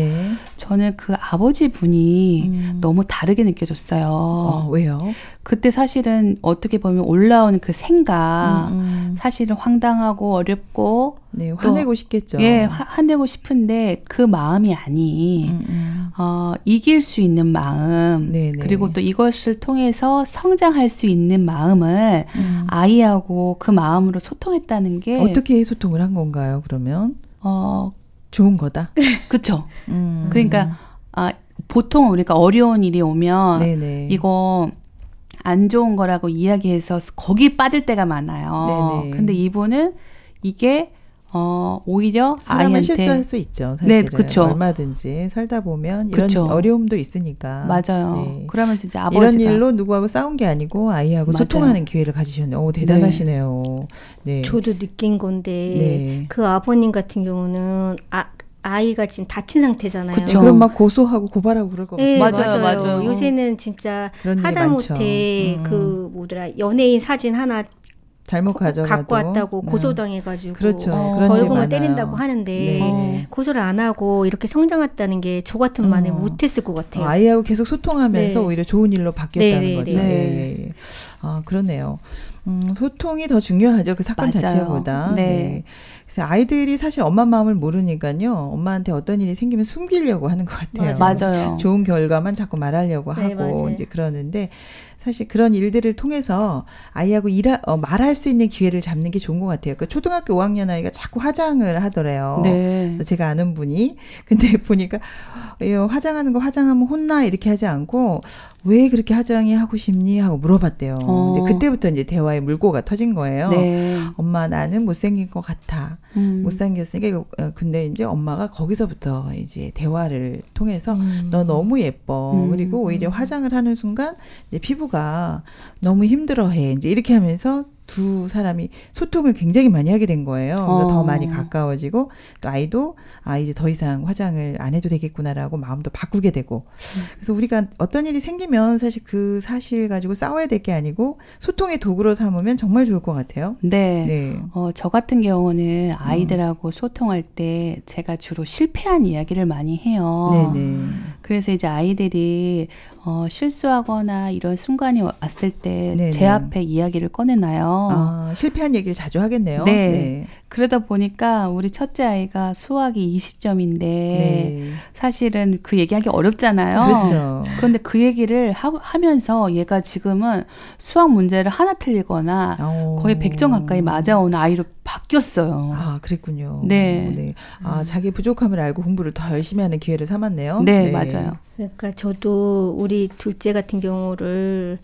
저는 그 아버지 분이 너무 다르게 느껴졌어요. 왜요? 그때 사실은 어떻게 보면 올라오는 그 생각 사실은 황당하고 어렵고 화내고 싶겠죠. 화내고 싶은데 그 마음이 아니 이길 수 있는 마음 그리고 또 이것을 통해서 성장할 수 있는 마음을 아이하고 그 마음으로 소통했다는 게 어떻게 소통을 한 건가요? 그러면 좋은 거다. 그렇죠. 그러니까 보통 우리가 어려운 일이 오면 이거 안 좋은 거라고 이야기해서 거기 빠질 때가 많아요. 근데 이분은 이게 오히려 사람은 아이한테 실수할 수 있죠. 사실은. 그쵸. 얼마든지 살다 보면 이런 어려움도 있으니까. 맞아요. 그러면서 이제 아버지가 이런 일로 누구하고 싸운 게 아니고 아이하고 소통하는 기회를 가지셨네요. 대단하시네요. 저도 느낀 건데 그 아버님 같은 경우는 아이가 지금 다친 상태잖아요. 그럼 막 고소하고 고발하고 그럴 것 같아요. 맞아요. 요새는 진짜 하다못해 그 뭐더라 연예인 사진 하나 잘못 갖고 왔다고 고소당해가지고 그런 벌금을 때린다고 하는데 고소를 안 하고 이렇게 성장했다는 게 저 같은 만에 못했을 것 같아요. 아이하고 계속 소통하면서 오히려 좋은 일로 바뀌었다는 거죠. 그러네요. 소통이 더 중요하죠. 그 사건 자체보다. 그래서 아이들이 사실 엄마 마음을 모르니까요. 엄마한테 어떤 일이 생기면 숨기려고 하는 것 같아요. 맞아요. 좋은 결과만 자꾸 말하려고 하고 이제 그러는데 사실 그런 일들을 통해서 아이하고 말할 수 있는 기회를 잡는 게 좋은 것 같아요. 그 초등학교 5학년 아이가 자꾸 화장을 하더래요. 제가 아는 분이. 근데 보니까 화장하는 거 화장하면 혼나 이렇게 하지 않고 왜 그렇게 화장이 하고 싶니? 하고 물어봤대요. 근데 그때부터 이제 대화의 물꼬가 터진 거예요. 엄마 나는 못생긴 것 같아. 못생겼으니까 근데 이제 엄마가 거기서부터 이제 대화를 통해서 너 너무 예뻐. 그리고 오히려 화장을 하는 순간 이제 피부가 너무 힘들어해. 이제 이렇게 하면서 두 사람이 소통을 굉장히 많이 하게 된 거예요. 그래서 더 많이 가까워지고 또 아이도 이제 더 이상 화장을 안 해도 되겠구나라고 마음도 바꾸게 되고 그래서 우리가 어떤 일이 생기면 사실 그 사실 가지고 싸워야 될 게 아니고 소통의 도구로 삼으면 정말 좋을 것 같아요. 저 같은 경우는 아이들하고 소통할 때 제가 주로 실패한 이야기를 많이 해요. 그래서 이제 아이들이 실수하거나 이런 순간이 왔을 때 제 앞에 이야기를 꺼내놔요. 실패한 얘기를 자주 하겠네요. 그러다 보니까 우리 첫째 아이가 수학이 20점인데 사실은 그 얘기하기 어렵잖아요. 그런데 그 얘기를 하면서 얘가 지금은 수학 문제를 하나 틀리거나 거의 100점 가까이 맞아오는 아이로 바뀌었어요. 그랬군요. 자기 부족함을 알고 공부를 더 열심히 하는 기회를 삼았네요. 맞아요. 그러니까 저도 우리 둘째 같은 경우를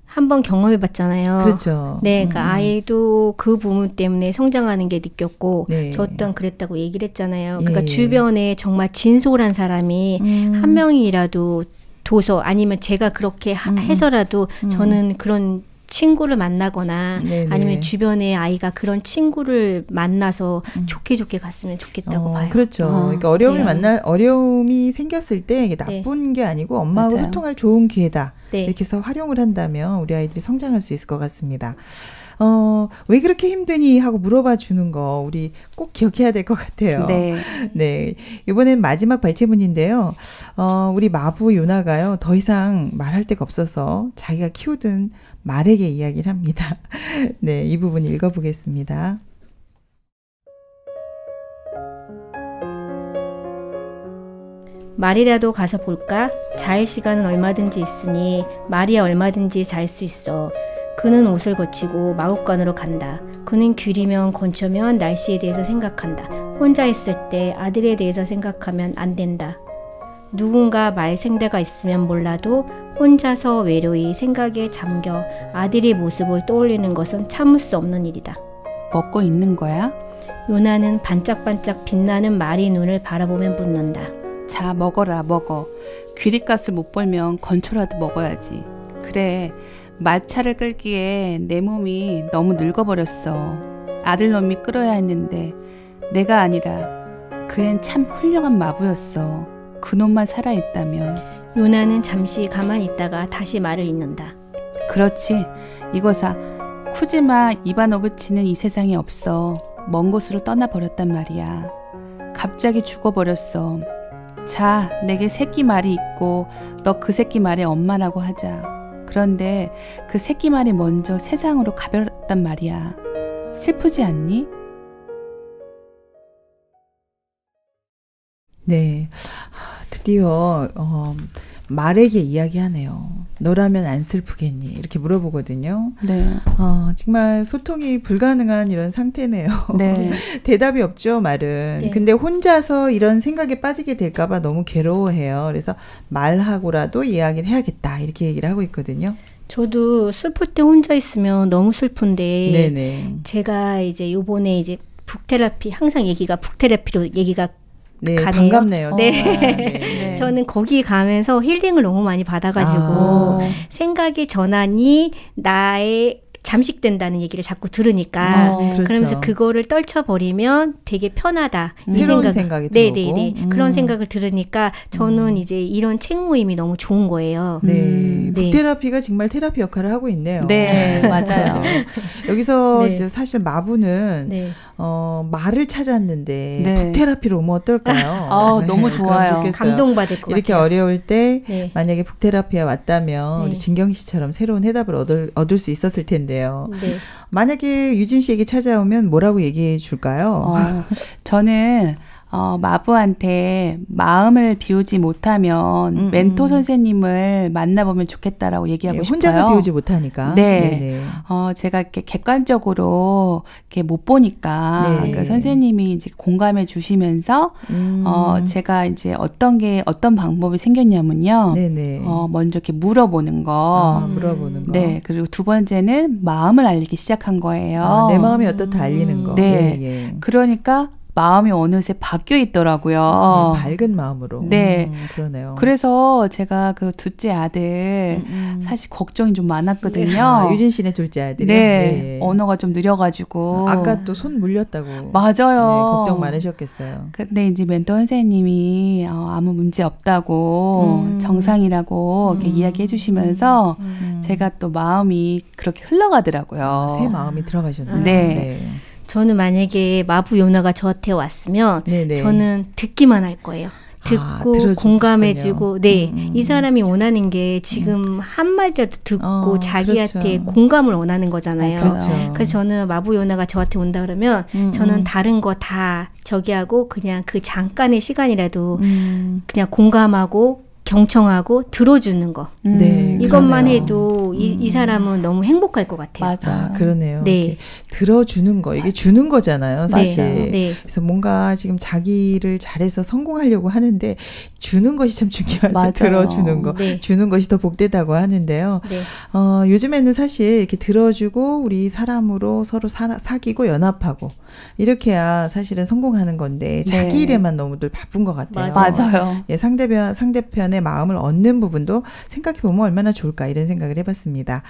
한번 경험해봤잖아요. 그러니까 아이도 그 부분 때문에 성장하는 게 느꼈고 저 또한 그랬다고 얘기를 했잖아요. 그러니까 주변에 정말 진솔한 사람이 한 명이라도 둬서 아니면 제가 그렇게 해서라도 저는 그런 친구를 만나거나 네네. 아니면 주변에 아이가 그런 친구를 만나서 좋게 갔으면 좋겠다고 봐요. 그렇죠. 그러니까 어려움이 생겼을 때 이게 네. 나쁜 게 아니고 엄마하고 맞아요. 소통할 좋은 기회다. 네. 이렇게 해서 활용을 한다면 우리 아이들이 성장할 수 있을 것 같습니다. 왜 그렇게 힘드니 하고 물어봐 주는 거 우리 꼭 기억해야 될 것 같아요. 네. 네. 이번엔 마지막 발제문인데요. 우리 마부 요나가요. 더 이상 말할 데가 없어서 자기가 키우던 말에게 이야기를 합니다. 네. 이 부분 읽어보겠습니다. 말이라도 가서 볼까? 잘 시간은 얼마든지 있으니 말이야 얼마든지 잘 수 있어. 그는 옷을 거치고 마구간으로 간다. 그는 귤이면 건초면 날씨에 대해서 생각한다. 혼자 있을 때 아들에 대해서 생각하면 안 된다. 누군가 말생대가 있으면 몰라도 혼자서 외로이 생각에 잠겨 아들의 모습을 떠올리는 것은 참을 수 없는 일이다. 먹고 있는 거야? 요나는 반짝반짝 빛나는 말의 눈을 바라보며 묻는다. 자, 먹어라, 먹어. 귀리값을 못 벌면 건초라도 먹어야지. 그래, 마차를 끌기에 내 몸이 너무 늙어버렸어. 아들놈이 끌어야 했는데 내가 아니라 그 앤 참 훌륭한 마부였어. 그놈만 살아있다면. 요나는 잠시 가만히 있다가 다시 말을 잇는다. 그렇지. 이거사 쿠지마 이바노브치는 이 세상에 없어. 먼 곳으로 떠나버렸단 말이야. 갑자기 죽어버렸어. 자, 내게 새끼 말이 있고 너 그 새끼 말의 엄마라고 하자. 그런데 그 새끼 말이 먼저 세상으로 가버렸단 말이야. 슬프지 않니? 네. 드디어 말에게 이야기하네요. 너라면 안 슬프겠니? 이렇게 물어보거든요. 네. 정말 소통이 불가능한 이런 상태네요. 네. 대답이 없죠, 말은. 네. 근데 혼자서 이런 생각에 빠지게 될까봐 너무 괴로워해요. 그래서 말하고라도 이야기를 해야겠다. 이렇게 얘기를 하고 있거든요. 저도 슬플 때 혼자 있으면 너무 슬픈데 네네. 제가 이제 요번에 이제 북테라피 항상 얘기가 북테라피로 얘기가 네, 가네요. 반갑네요. 네. 정말. 네. 저는 거기 가면서 힐링을 너무 많이 받아가지고 생각의 전환이 나의 잠식된다는 얘기를 자꾸 들으니까 그렇죠. 그러면서 그거를 떨쳐버리면 되게 편하다. 이 새로운 생각이 들어오고. 네네네. 그런 생각을 들으니까 저는 이제 이런 책 모임이 너무 좋은 거예요. 네. 네. 북테라피가 정말 테라피 역할을 하고 있네요. 네, 맞아요. 여기서 네. 이제 사실 마부는 네. 말을 찾았는데 네. 북테라피로 오면 어떨까요? 너무 그럼 좋아요. 좋겠어요. 감동받을 것 이렇게 같아요. 어려울 때 네. 만약에 북테라피에 왔다면 네. 우리 진경 씨처럼 새로운 해답을 얻을 수 있었을 텐데요. 네. 만약에 유진 씨에게 찾아오면 뭐라고 얘기해 줄까요? 저는 마부한테 마음을 비우지 못하면 멘토 선생님을 만나보면 좋겠다라고 얘기하고 네, 싶어요. 혼자서 비우지 못하니까. 네. 네네. 제가 이렇게 객관적으로 이렇게 못 보니까 네. 그 선생님이 이제 공감해 주시면서 제가 이제 어떤 방법이 생겼냐면요. 네네. 먼저 이렇게 물어보는 거. 물어보는 거. 네. 그리고 두 번째는 마음을 알리기 시작한 거예요. 내 마음이 어떻다 알리는 거. 네. 예, 예. 그러니까 마음이 어느새 바뀌어 있더라고요. 밝은 마음으로. 네. 그러네요. 그래서 제가 그 둘째 아들 사실 걱정이 좀 많았거든요. 유진 씨네 둘째 아들이. 네. 언어가 좀 느려가지고. 아까 또 손 물렸다고. 맞아요. 네, 걱정 많으셨겠어요. 근데 이제 멘토 선생님이 아무 문제 없다고 정상이라고 이렇게 이야기해 주시면서 제가 또 마음이 그렇게 흘러가더라고요. 새 마음이 들어가셨네요. 네. 저는 만약에 마부 요나가 저한테 왔으면 네네. 저는 듣기만 할 거예요. 듣고 들어주고 공감해주고, 싶군요. 네, 이 사람이 원하는 게 지금 한 마디라도 듣고 자기한테 그렇죠. 공감을 원하는 거잖아요. 그렇죠. 그래서 저는 마부 요나가 저한테 온다 그러면 저는 다른 거 다 저기 하고 그냥 그 잠깐의 시간이라도 그냥 공감하고 경청하고 들어주는 거. 네, 이것만 그러네요. 해도 이 사람은 너무 행복할 것 같아요. 맞아. 그러네요. 네. 이렇게 들어주는 거. 이게 주는 거잖아요, 사실. 네. 네. 그래서 뭔가 지금 자기를 잘해서 성공하려고 하는데 주는 것이 참 중요하다. 맞아요. 들어주는 거. 네. 주는 것이 더 복되다고 하는데요. 네. 요즘에는 사실 이렇게 들어주고 우리 사람으로 서로 사귀고 연합하고 이렇게 해야 사실은 성공하는 건데 자기 네. 일에만 너무들 바쁜 것 같아요. 맞아요. 예, 상대편의 남편의 마음을 얻는 부분도 생각해보면 얼마나 좋을까 이런 생각을 해봤습니다.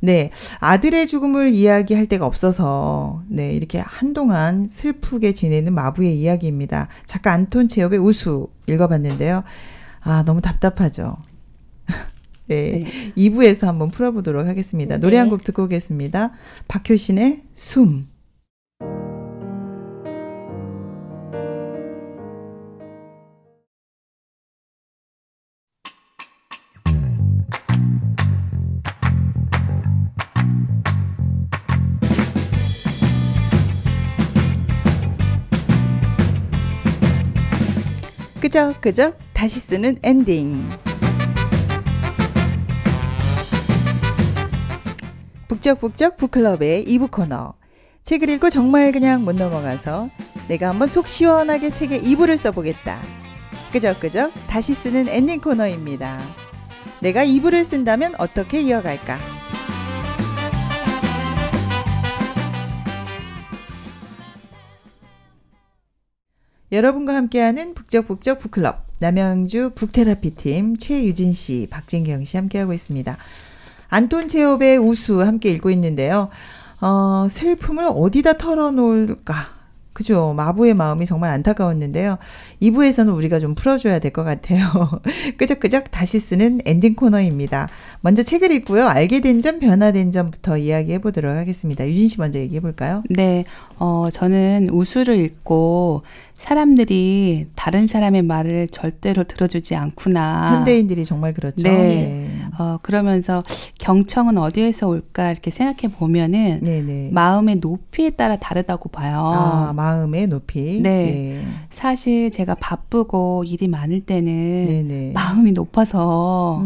네, 아들의 죽음을 이야기할 데가 없어서 네, 이렇게 한동안 슬프게 지내는 마부의 이야기입니다. 작가 안톤 체홉의 우수 읽어봤는데요. 아, 너무 답답하죠. 네, 2부에서 한번 풀어보도록 하겠습니다. 노래 한 곡 듣고 오겠습니다. 박효신의 숨. 끄적끄적 다시 쓰는 엔딩. 북적북적 북클럽의 2부 코너. 책을 읽고 정말 그냥 못 넘어가서 내가 한번 속 시원하게 책에 2부를 써보겠다. 끄적끄적 다시 쓰는 엔딩 코너입니다. 내가 2부를 쓴다면 어떻게 이어갈까? 여러분과 함께하는 북적북적 북클럽, 남양주 북테라피팀 최유진 씨, 박진경 씨 함께하고 있습니다. 안톤 체홉의 우수 함께 읽고 있는데요. 슬픔을 어디다 털어놓을까? 그죠. 마부의 마음이 정말 안타까웠는데요. 2부에서는 우리가 좀 풀어줘야 될 것 같아요. 끄적끄적 다시 쓰는 엔딩 코너입니다. 먼저 책을 읽고요. 알게 된 점, 변화된 점부터 이야기해 보도록 하겠습니다. 유진 씨 먼저 얘기해 볼까요? 네, 저는 우수를 읽고 사람들이 다른 사람의 말을 절대로 들어주지 않구나. 현대인들이 정말 그렇죠. 네. 네. 그러면서 경청은 어디에서 올까 이렇게 생각해 보면은 네네. 마음의 높이에 따라 다르다고 봐요. 아, 마음의 높이. 네. 네. 사실 제가 바쁘고 일이 많을 때는 네네. 마음이 높아서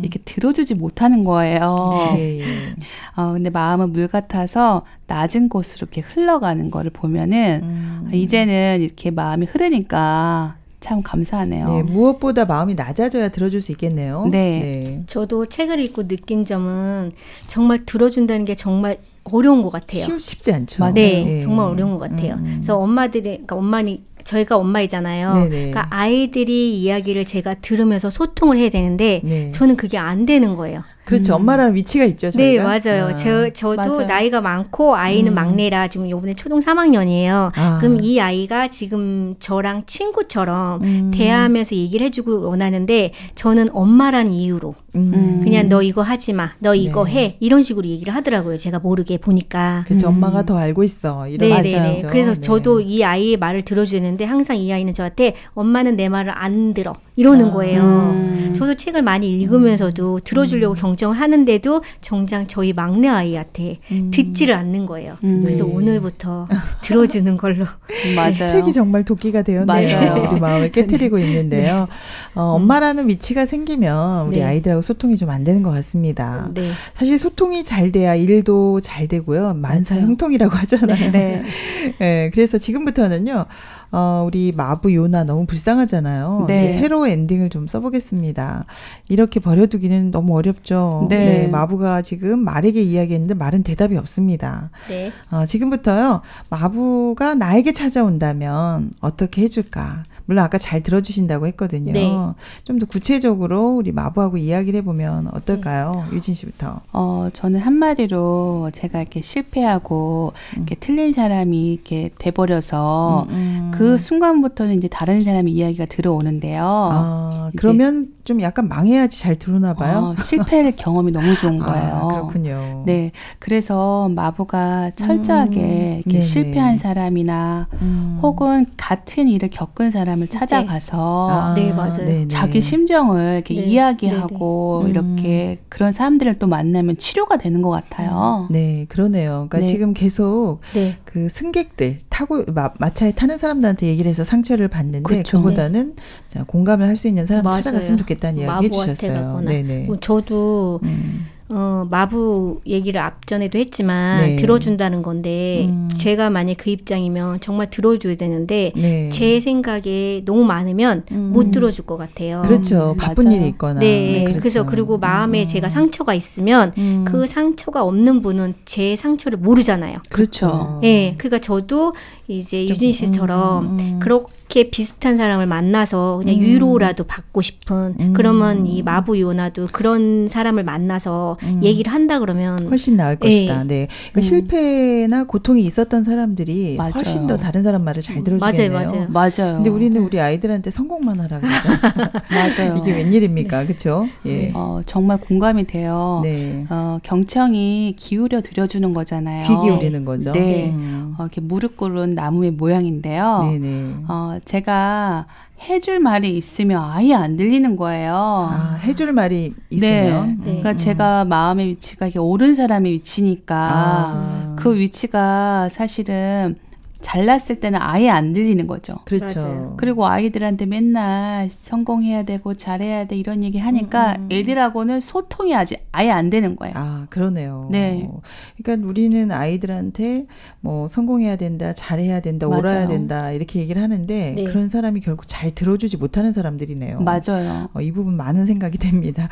이렇게 들어주지 못하는 거예요. 네. 근데 마음은 물 같아서 낮은 곳으로 이렇게 흘러가는 거를 보면은 이제는 이렇게 마음이 흐르니까 참 감사하네요. 네, 무엇보다 마음이 낮아져야 들어줄 수 있겠네요. 네. 저도 책을 읽고 느낀 점은 정말 들어준다는 게 정말 어려운 것 같아요. 쉽지 않죠. 맞아요. 네, 네. 정말 어려운 것 같아요. 그래서 그러니까 저희가 엄마이잖아요. 네네. 그러니까 아이들이 이야기를 제가 들으면서 소통을 해야 되는데 네. 저는 그게 안 되는 거예요. 그렇죠. 엄마라는 위치가 있죠. 네, 저희가. 맞아요. 아. 저도 맞아요. 나이가 많고 아이는 막내라 지금 이번에 초등 3학년이에요. 아. 그럼 이 아이가 지금 저랑 친구처럼 대화하면서 얘기를 해주고 원하는데 저는 엄마라는 이유로 그냥 너 이거 하지 마, 너 이거 네. 해 이런 식으로 얘기를 하더라고요. 제가 모르게 보니까. 그렇죠. 엄마가 더 알고 있어. 이런 네네네. 거죠. 그래서 네. 저도 이 아이의 말을 들어주는데 항상 이 아이는 저한테 엄마는 내 말을 안 들어 이러는 거예요. 저도 책을 많이 읽으면서도 들어주려고 경청을 하는데도 정작 저희 막내 아이한테 듣지를 않는 거예요. 그래서 네. 오늘부터 들어주는 걸로. 맞아요. 책이 정말 도끼가 되었네요. 맞아요. 우리 마음을 깨트리고 있는데요. 엄마라는 위치가 생기면 우리 네. 아이들하고 소통이 좀 안 되는 것 같습니다. 네. 사실 소통이 잘 돼야 일도 잘 되고요. 만사형통이라고 하잖아요. 네. 네, 그래서 지금부터는요. 우리 마부 요나 너무 불쌍하잖아요. 네. 이제 새로 엔딩을 좀 써보겠습니다. 이렇게 버려두기는 너무 어렵죠. 네. 마부가 지금 말에게 이야기했는데 말은 대답이 없습니다. 네. 지금부터요. 마부가 나에게 찾아온다면 어떻게 해줄까? 물론 아까 잘 들어주신다고 했거든요. 네. 좀 더 구체적으로 우리 마부하고 이야기를 해보면 어떨까요? 유진 씨부터. 저는 한마디로 제가 이렇게 실패하고 이렇게 틀린 사람이 이렇게 돼버려서 그 순간부터는 이제 다른 사람의 이야기가 들어오는데요. 이제 그러면 좀 약간 망해야지 잘 들어오나 봐요. 실패의 경험이 너무 좋은 거예요. 그렇군요. 네, 그래서 마부가 철저하게 이렇게 네네. 실패한 사람이나 혹은 같은 일을 겪은 사람을 찾아가서 네, 맞아요. 네네. 자기 심정을 이렇게 네, 이야기하고 이렇게 그런 사람들을 또 만나면 치료가 되는 것 같아요. 네, 그러네요. 그러니까 네. 지금 계속 네. 그 승객들 타고 마차에 타는 사람들한테 얘기를 해서 상처를 받는데 그렇죠. 그보다는 자, 공감을 할 수 있는 사람 맞아요. 찾아갔으면 좋겠다는 이야기 마부한테 해주셨어요. 가거나. 네네. 저도 마부 얘기를 앞전에도 했지만 네. 들어준다는 건데 제가 만약 그 입장이면 정말 들어줘야 되는데 네. 제 생각에 너무 많으면 못 들어줄 것 같아요. 그렇죠. 바쁜 맞아요. 일이 있거나. 네, 그렇죠. 그래서 그리고 마음에 제가 상처가 있으면 그 상처가 없는 분은 제 상처를 모르잖아요. 그렇죠. 네, 그러니까 저도 이제 유진 씨처럼 그렇게 이렇게 비슷한 사람을 만나서 그냥 위로라도 받고 싶은 그러면 이 마부 요나도 그런 사람을 만나서 얘기를 한다 그러면 훨씬 나을 것이다. 네. 그러니까 실패나 고통이 있었던 사람들이 맞아요. 훨씬 더 다른 사람 말을 잘 들어주겠네요. 맞아요. 맞아요. 근데 우리는 우리 아이들한테 성공만 하라 그러죠. 맞아요. 이게 웬일입니까? 그렇죠? 예. 정말 공감이 돼요. 네. 경청이 기울여 들여주는 거잖아요. 귀 기울이는 거죠. 네. 이렇게 무릎 꿇은 나무의 모양인데요. 네네. 제가 해줄 말이 있으면 아예 안 들리는 거예요. 아, 해줄 말이 있으면. 네. 그러니까 제가 마음의 위치가 이게 옳은 사람의 위치니까 그 위치가 사실은 잘났을 때는 아예 안 들리는 거죠. 그렇죠. 맞아요. 그리고 아이들한테 맨날 성공해야 되고 잘해야 돼 이런 얘기 하니까 애들하고는 소통이 아예 안 되는 거예요. 아, 그러네요. 네. 그러니까 우리는 아이들한테 뭐 성공해야 된다, 잘해야 된다, 맞아요. 옳아야 된다 이렇게 얘기를 하는데 네. 그런 사람이 결국 잘 들어주지 못하는 사람들이네요. 맞아요. 이 부분 많은 생각이 됩니다.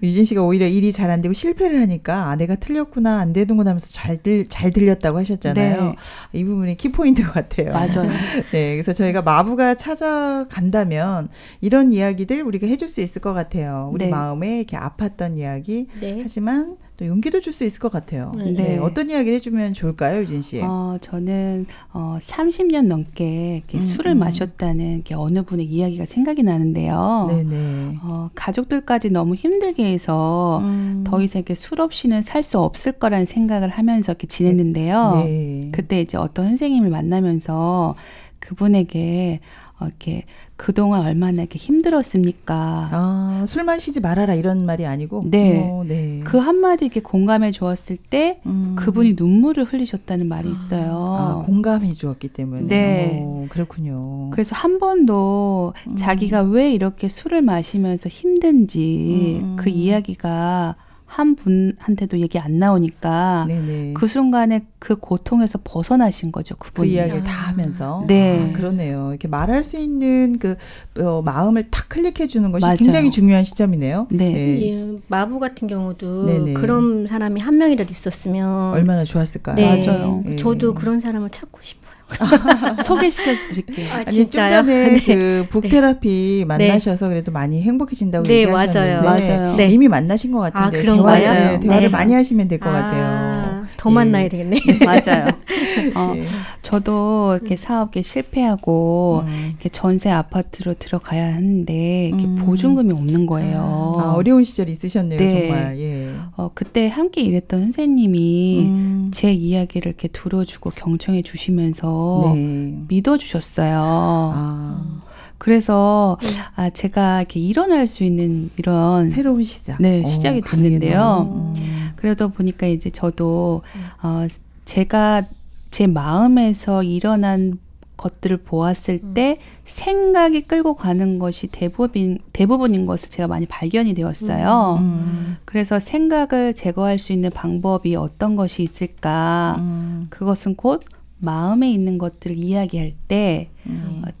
유진 씨가 오히려 일이 잘 안 되고 실패를 하니까 내가 틀렸구나, 안 되는구나 하면서 잘 들렸다고 하셨잖아요. 네. 이 부분이 키포인트 것 같아요. 맞아요. 네, 그래서 저희가 마부가 찾아간다면 이런 이야기들 우리가 해줄 수 있을 것 같아요. 우리 네. 마음에 이렇게 아팠던 이야기, 네. 하지만 또 용기도 줄 수 있을 것 같아요. 네. 네, 어떤 이야기를 해주면 좋을까요, 유진 씨? 저는 30년 넘게 이렇게 술을 마셨다는 이렇게 어느 분의 이야기가 생각이 나는데요. 네네. 가족들까지 너무 힘들게 해서 더 이상 이렇게 술 없이는 살 수 없을 거라는 생각을 하면서 이렇게 지냈는데요. 네. 그때 이제 어떤 선생님을 만나면서 그분에게 이렇게 그동안 얼마나 이렇게 힘들었습니까? 아, 술 마시지 말아라 이런 말이 아니고. 네. 네. 그 한마디 이렇게 공감해 주었을 때 그분이 눈물을 흘리셨다는 말이 있어요. 공감해 주었기 때문에. 네. 그렇군요. 그래서 한 번도 자기가 왜 이렇게 술을 마시면서 힘든지 그 이야기가 한 분한테도 얘기 안 나오니까 네네. 그 순간에 그 고통에서 벗어나신 거죠. 그 그분이. 이야기를 다 하면서. 네. 그러네요. 이렇게 말할 수 있는 그 마음을 탁 클릭해 주는 것이 맞아요. 굉장히 중요한 시점이네요. 네. 예, 마부 같은 경우도 네네. 그런 사람이 한 명이라도 있었으면 얼마나 좋았을까요? 네, 맞아요. 예. 저도 그런 사람을 찾고 싶어요. 소개시켜서 드릴게요. 아니 진짜요? 좀 전에 네. 그 북테라피 만나셔서 그래도 많이 행복해진다고 네, 얘기하셨는데 맞아요. 네. 이미 만나신 것 같은데 그런가요? 대화를 네. 많이 하시면 될 것 같아요. 더 예. 만나야 되겠네. 맞아요. 예. 저도 이렇게 사업에 실패하고 이렇게 전세 아파트로 들어가야 하는데 이렇게 보증금이 없는 거예요. 어려운 시절이 있으셨네요, 네. 정말. 예. 그때 함께 일했던 선생님이 제 이야기를 이렇게 들어주고 경청해 주시면서 네. 믿어주셨어요. 그래서 제가 이렇게 일어날 수 있는 이런 새로운 시작. 네, 시작이 됐는데요. 가능했네요. 그러다 보니까 이제 저도 제가 제 마음에서 일어난 것들을 보았을 때 생각이 끌고 가는 것이 대부분인 것을 제가 많이 발견이 되었어요. 그래서 생각을 제거할 수 있는 방법이 어떤 것이 있을까? 그것은 곧 마음에 있는 것들을 이야기할 때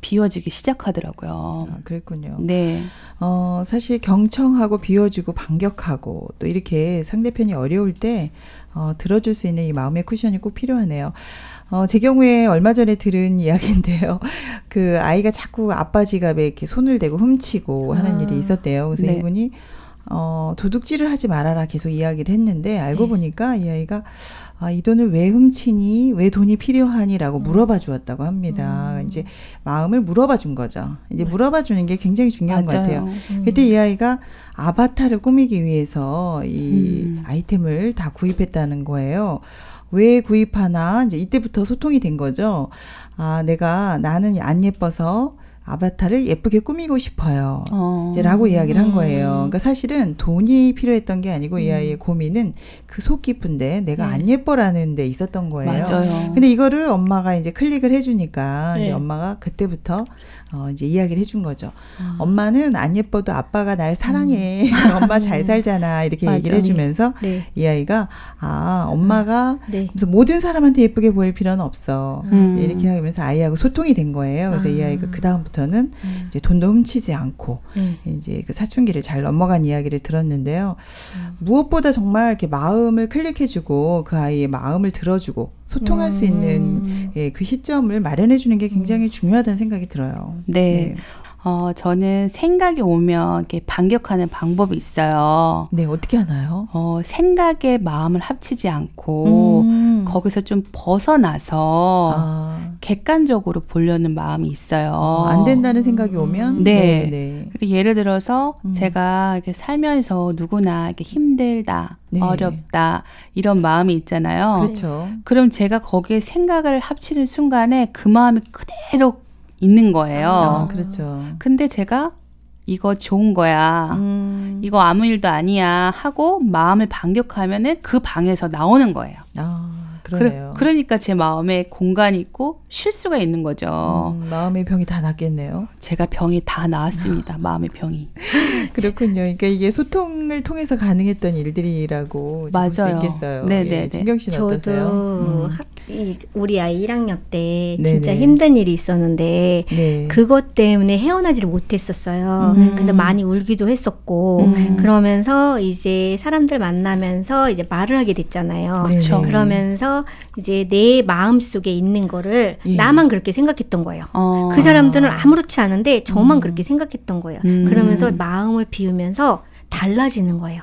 비워지기 시작하더라고요. 그랬군요. 네. 사실 경청하고 비워주고 반격하고 또 이렇게 상대편이 어려울 때 들어줄 수 있는 이 마음의 쿠션이 꼭 필요하네요. 제 경우에 얼마 전에 들은 이야기인데요. 그 아이가 자꾸 아빠 지갑에 이렇게 손을 대고 훔치고 하는 일이 있었대요. 그래서 네. 이분이 도둑질을 하지 말아라 계속 이야기를 했는데 알고 보니까 이 아이가 이 돈을 왜 훔치니? 왜 돈이 필요하니?라고 물어봐 주었다고 합니다. 이제 마음을 물어봐 준 거죠. 이제 물어봐 주는 게 굉장히 중요한 것 같아요. 그때 이 아이가 아바타를 꾸미기 위해서 이 아이템을 다 구입했다는 거예요. 왜 구입하나? 이제 이때부터 소통이 된 거죠. 나는 안 예뻐서 아바타를 예쁘게 꾸미고 싶어요. 이제 라고 이야기를 한 거예요. 그러니까 사실은 돈이 필요했던 게 아니고 이 아이의 고민은 그 속 깊은데 내가 안 예뻐라는 데 있었던 거예요. 맞아요. 근데 이거를 엄마가 이제 클릭을 해주니까 네. 이제 엄마가 그때부터 이제 이야기를 해준 거죠. 엄마는 안 예뻐도 아빠가 날 사랑해. 엄마 잘 살잖아. 이렇게 맞아. 얘기를 해주면서 네. 이 아이가 엄마가 네. 그래서 모든 사람한테 예쁘게 보일 필요는 없어. 이렇게 하면서 아이하고 소통이 된 거예요. 그래서 이 아이가 그 다음부터는 이제 돈도 훔치지 않고 이제 그 사춘기를 잘 넘어간 이야기를 들었는데요. 무엇보다 정말 이렇게 마음을 클릭해주고 그 아이의 마음을 들어주고 소통할 수 있는 예, 그 시점을 마련해 주는 게 굉장히 중요하다는 생각이 들어요. 네. 저는 생각이 오면 이렇게 반격하는 방법이 있어요. 네, 어떻게 하나요? 생각에 마음을 합치지 않고 거기서 좀 벗어나서 객관적으로 보려는 마음이 있어요. 안 된다는 생각이 오면? 네. 네. 그러니까 예를 들어서 제가 이렇게 살면서 누구나 이렇게 힘들다, 네. 어렵다 이런 마음이 있잖아요. 그렇죠. 그럼 제가 거기에 생각을 합치는 순간에 그 마음이 그대로 있는 거예요. 그렇죠. 근데 제가 이거 좋은 거야. 이거 아무 일도 아니야 하고 마음을 반격하면은 그 방에서 나오는 거예요. 그러네요. 그러니까 제 마음에 공간이 있고 쉴 수가 있는 거죠. 마음의 병이 다 낫겠네요. 제가 병이 다 나았습니다. 마음의 병이. 그렇군요. 그러니까 이게 소통을 통해서 가능했던 일들이라고 볼 수 있겠어요. 네네. 예, 진경 씨는 어떠세요? 저도 우리 아이 1학년 때 네네. 진짜 힘든 일이 있었는데 네. 그것 때문에 헤어나지를 못했었어요. 그래서 많이 울기도 했었고 그러면서 이제 사람들 만나면서 이제 말을 하게 됐잖아요. 그렇죠. 그러면서 이제 내 마음 속에 있는 거를 예. 나만 그렇게 생각했던 거예요. 그 사람들은 아무렇지 않은데 저만 그렇게 생각했던 거예요. 그러면서 마음을 비우면서 달라지는 거예요.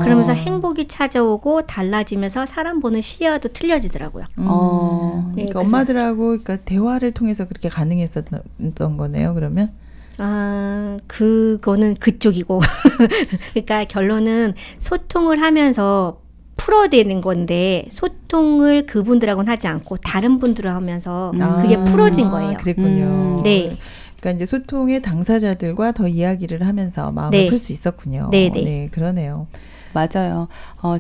그러면서 행복이 찾아오고 달라지면서 사람 보는 시야도 틀려지더라고요. 네, 그러니까 엄마들하고 그러니까 대화를 통해서 그렇게 가능했었던 거네요. 그러면? 그거는 그쪽이고. 그러니까 결론은 소통을 하면서 풀어내는 건데 소통을 그분들하고는 하지 않고 다른 분들을 하면서 그게 풀어진 거예요. 그랬군요. 네. 그러니까 이제 소통의 당사자들과 더 이야기를 하면서 마음을 네. 풀 수 있었군요. 네네. 네, 그러네요. 맞아요.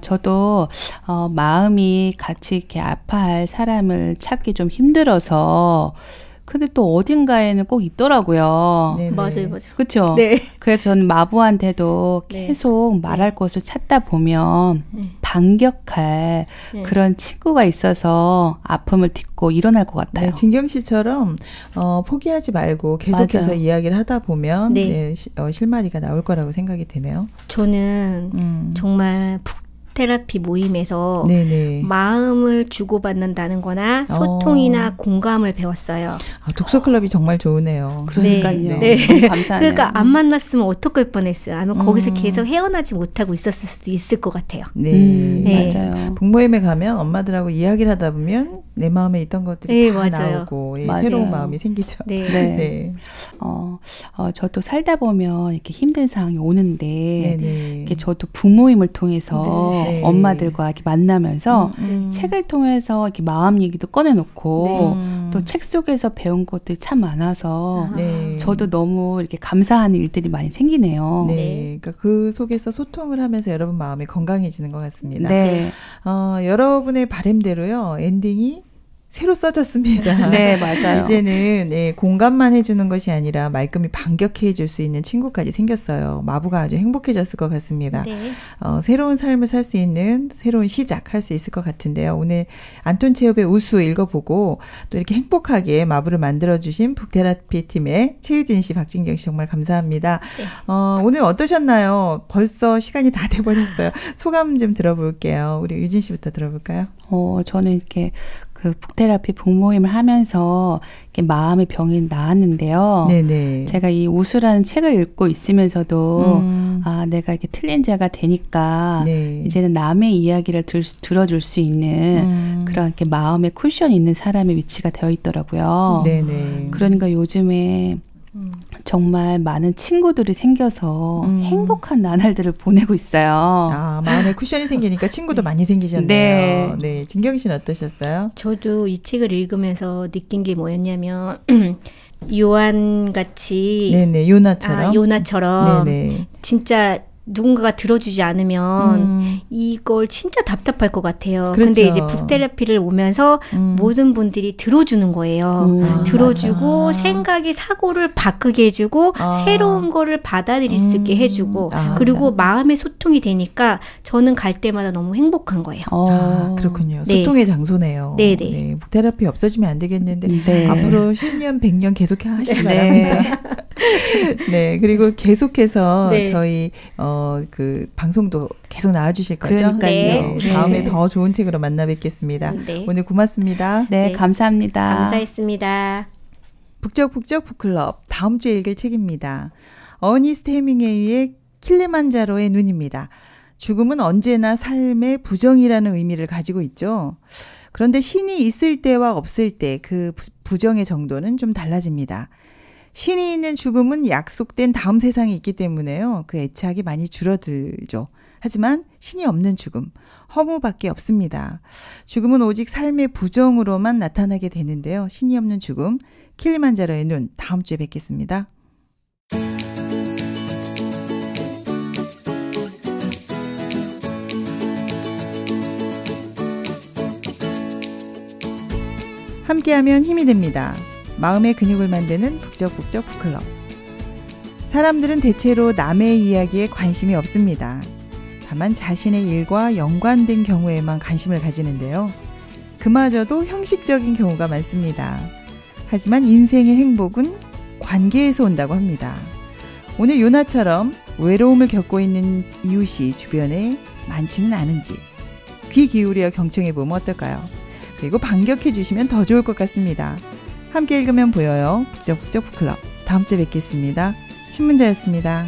저도 마음이 같이 이렇게 아파할 사람을 찾기 좀 힘들어서 근데 또 어딘가에는 꼭 있더라고요. 네네. 맞아요. 그렇죠? 네. 그래서 저는 마부한테도 네. 계속 말할 곳을 찾다 보면 반격할 그런 친구가 있어서 아픔을 딛고 일어날 것 같아요. 네, 진경 씨처럼 포기하지 말고 계속해서 맞아요. 이야기를 하다 보면 네. 실마리가 나올 거라고 생각이 드네요. 저는 정말 테라피 모임에서 네네. 마음을 주고받는다는 거나 소통이나 공감을 배웠어요. 독서 클럽이 정말 좋으네요. 그러니까요. 네. 너무 감사하네요. 그러니까 안 만났으면 어떡할 뻔했어요. 아니면 거기서 계속 헤어나지 못하고 있었을 수도 있을 것 같아요. 네. 네. 맞아요. 북모임에 가면 엄마들하고 이야기를 하다 보면 내 마음에 있던 것들이 네, 다 맞아요. 나오고 맞아요. 새로운 마음이 생기죠. 네. 네. 네. 저도 살다 보면 이렇게 힘든 상황이 오는데 네네. 이렇게 저도 부모임을 통해서 네. 엄마들과 이렇게 만나면서 책을 통해서 이렇게 마음 얘기도 꺼내놓고 또 책 속에서 배운 것들이 참 많아서 네. 저도 너무 이렇게 감사하는 일들이 많이 생기네요. 네. 그러니까 그 속에서 소통을 하면서 여러분 마음이 건강해지는 것 같습니다. 네. 여러분의 바람대로요. 엔딩이 새로 써졌습니다. 네, 맞아요. 이제는 공감만 해주는 것이 아니라 말끔히 반격해 줄 수 있는 친구까지 생겼어요. 마부가 아주 행복해졌을 것 같습니다. 네. 새로운 삶을 살 수 있는 새로운 시작할 수 있을 것 같은데요. 오늘 안톤 체홉의 우수 읽어보고 또 이렇게 행복하게 마부를 만들어주신 북테라피 팀의 최유진 씨, 박진경 씨 정말 감사합니다. 네. 오늘 어떠셨나요? 벌써 시간이 다 돼버렸어요. 소감 좀 들어볼게요. 우리 유진 씨부터 들어볼까요? 저는 이렇게 그 북테라피 북모임을 하면서 이렇게 마음의 병이 나았는데요. 네네. 제가 이 우수라는 책을 읽고 있으면서도 내가 이렇게 틀린 자가 되니까 네. 이제는 남의 이야기를 들어줄 수 있는 그런 이렇게 마음의 쿠션이 있는 사람의 위치가 되어 있더라고요. 네네. 그러니까 요즘에 정말 많은 친구들이 생겨서 행복한 나날들을 보내고 있어요. 마음에 쿠션이 생기니까 친구도 많이 생기셨네요. 네. 네. 진경 씨는 어떠셨어요? 저도 이 책을 읽으면서 느낀 게 뭐였냐면 요한같이 네네. 요나처럼. 요나처럼 네네. 진짜 누군가가 들어주지 않으면 이걸 진짜 답답할 것 같아요. 그렇죠. 근데 이제 북테라피를 오면서 모든 분들이 들어주는 거예요. 들어주고 맞아. 생각이 사고를 바꾸게 해주고 새로운 거를 받아들일 수 있게 해주고 그리고 마음의 소통이 되니까 저는 갈 때마다 너무 행복한 거예요. 그렇군요. 네. 소통의 장소네요. 네네. 네. 북테라피 없어지면 안 되겠는데 네. 앞으로 10년, 100년 계속 하시기 네. 바랍니다. 네. 그리고 계속해서 네. 저희 그 방송도 계속 나와주실 거죠? 그러니까요. 네. 다음에 더 좋은 책으로 만나 뵙겠습니다. 네. 오늘 고맙습니다. 네, 네. 감사합니다. 감사했습니다. 북적북적 북클럽 다음 주에 읽을 책입니다. 어니스트 해밍웨이의 킬리만자로의 눈입니다. 죽음은 언제나 삶의 부정이라는 의미를 가지고 있죠. 그런데 신이 있을 때와 없을 때 그 부정의 정도는 좀 달라집니다. 신이 있는 죽음은 약속된 다음 세상이 있기 때문에요. 그 애착이 많이 줄어들죠. 하지만 신이 없는 죽음, 허무밖에 없습니다. 죽음은 오직 삶의 부정으로만 나타나게 되는데요. 신이 없는 죽음, 킬리만자로의 눈, 다음 주에 뵙겠습니다. 함께하면 힘이 됩니다. 마음의 근육을 만드는 북적북적 북클럽. 사람들은 대체로 남의 이야기에 관심이 없습니다. 다만 자신의 일과 연관된 경우에만 관심을 가지는데요. 그마저도 형식적인 경우가 많습니다. 하지만 인생의 행복은 관계에서 온다고 합니다. 오늘 요나처럼 외로움을 겪고 있는 이웃이 주변에 많지는 않은지 귀 기울여 경청해보면 어떨까요? 그리고 반격해 주시면 더 좋을 것 같습니다. 함께 읽으면 보여요. 북적북적 북클럽. 다음 주에 뵙겠습니다. 신문자였습니다.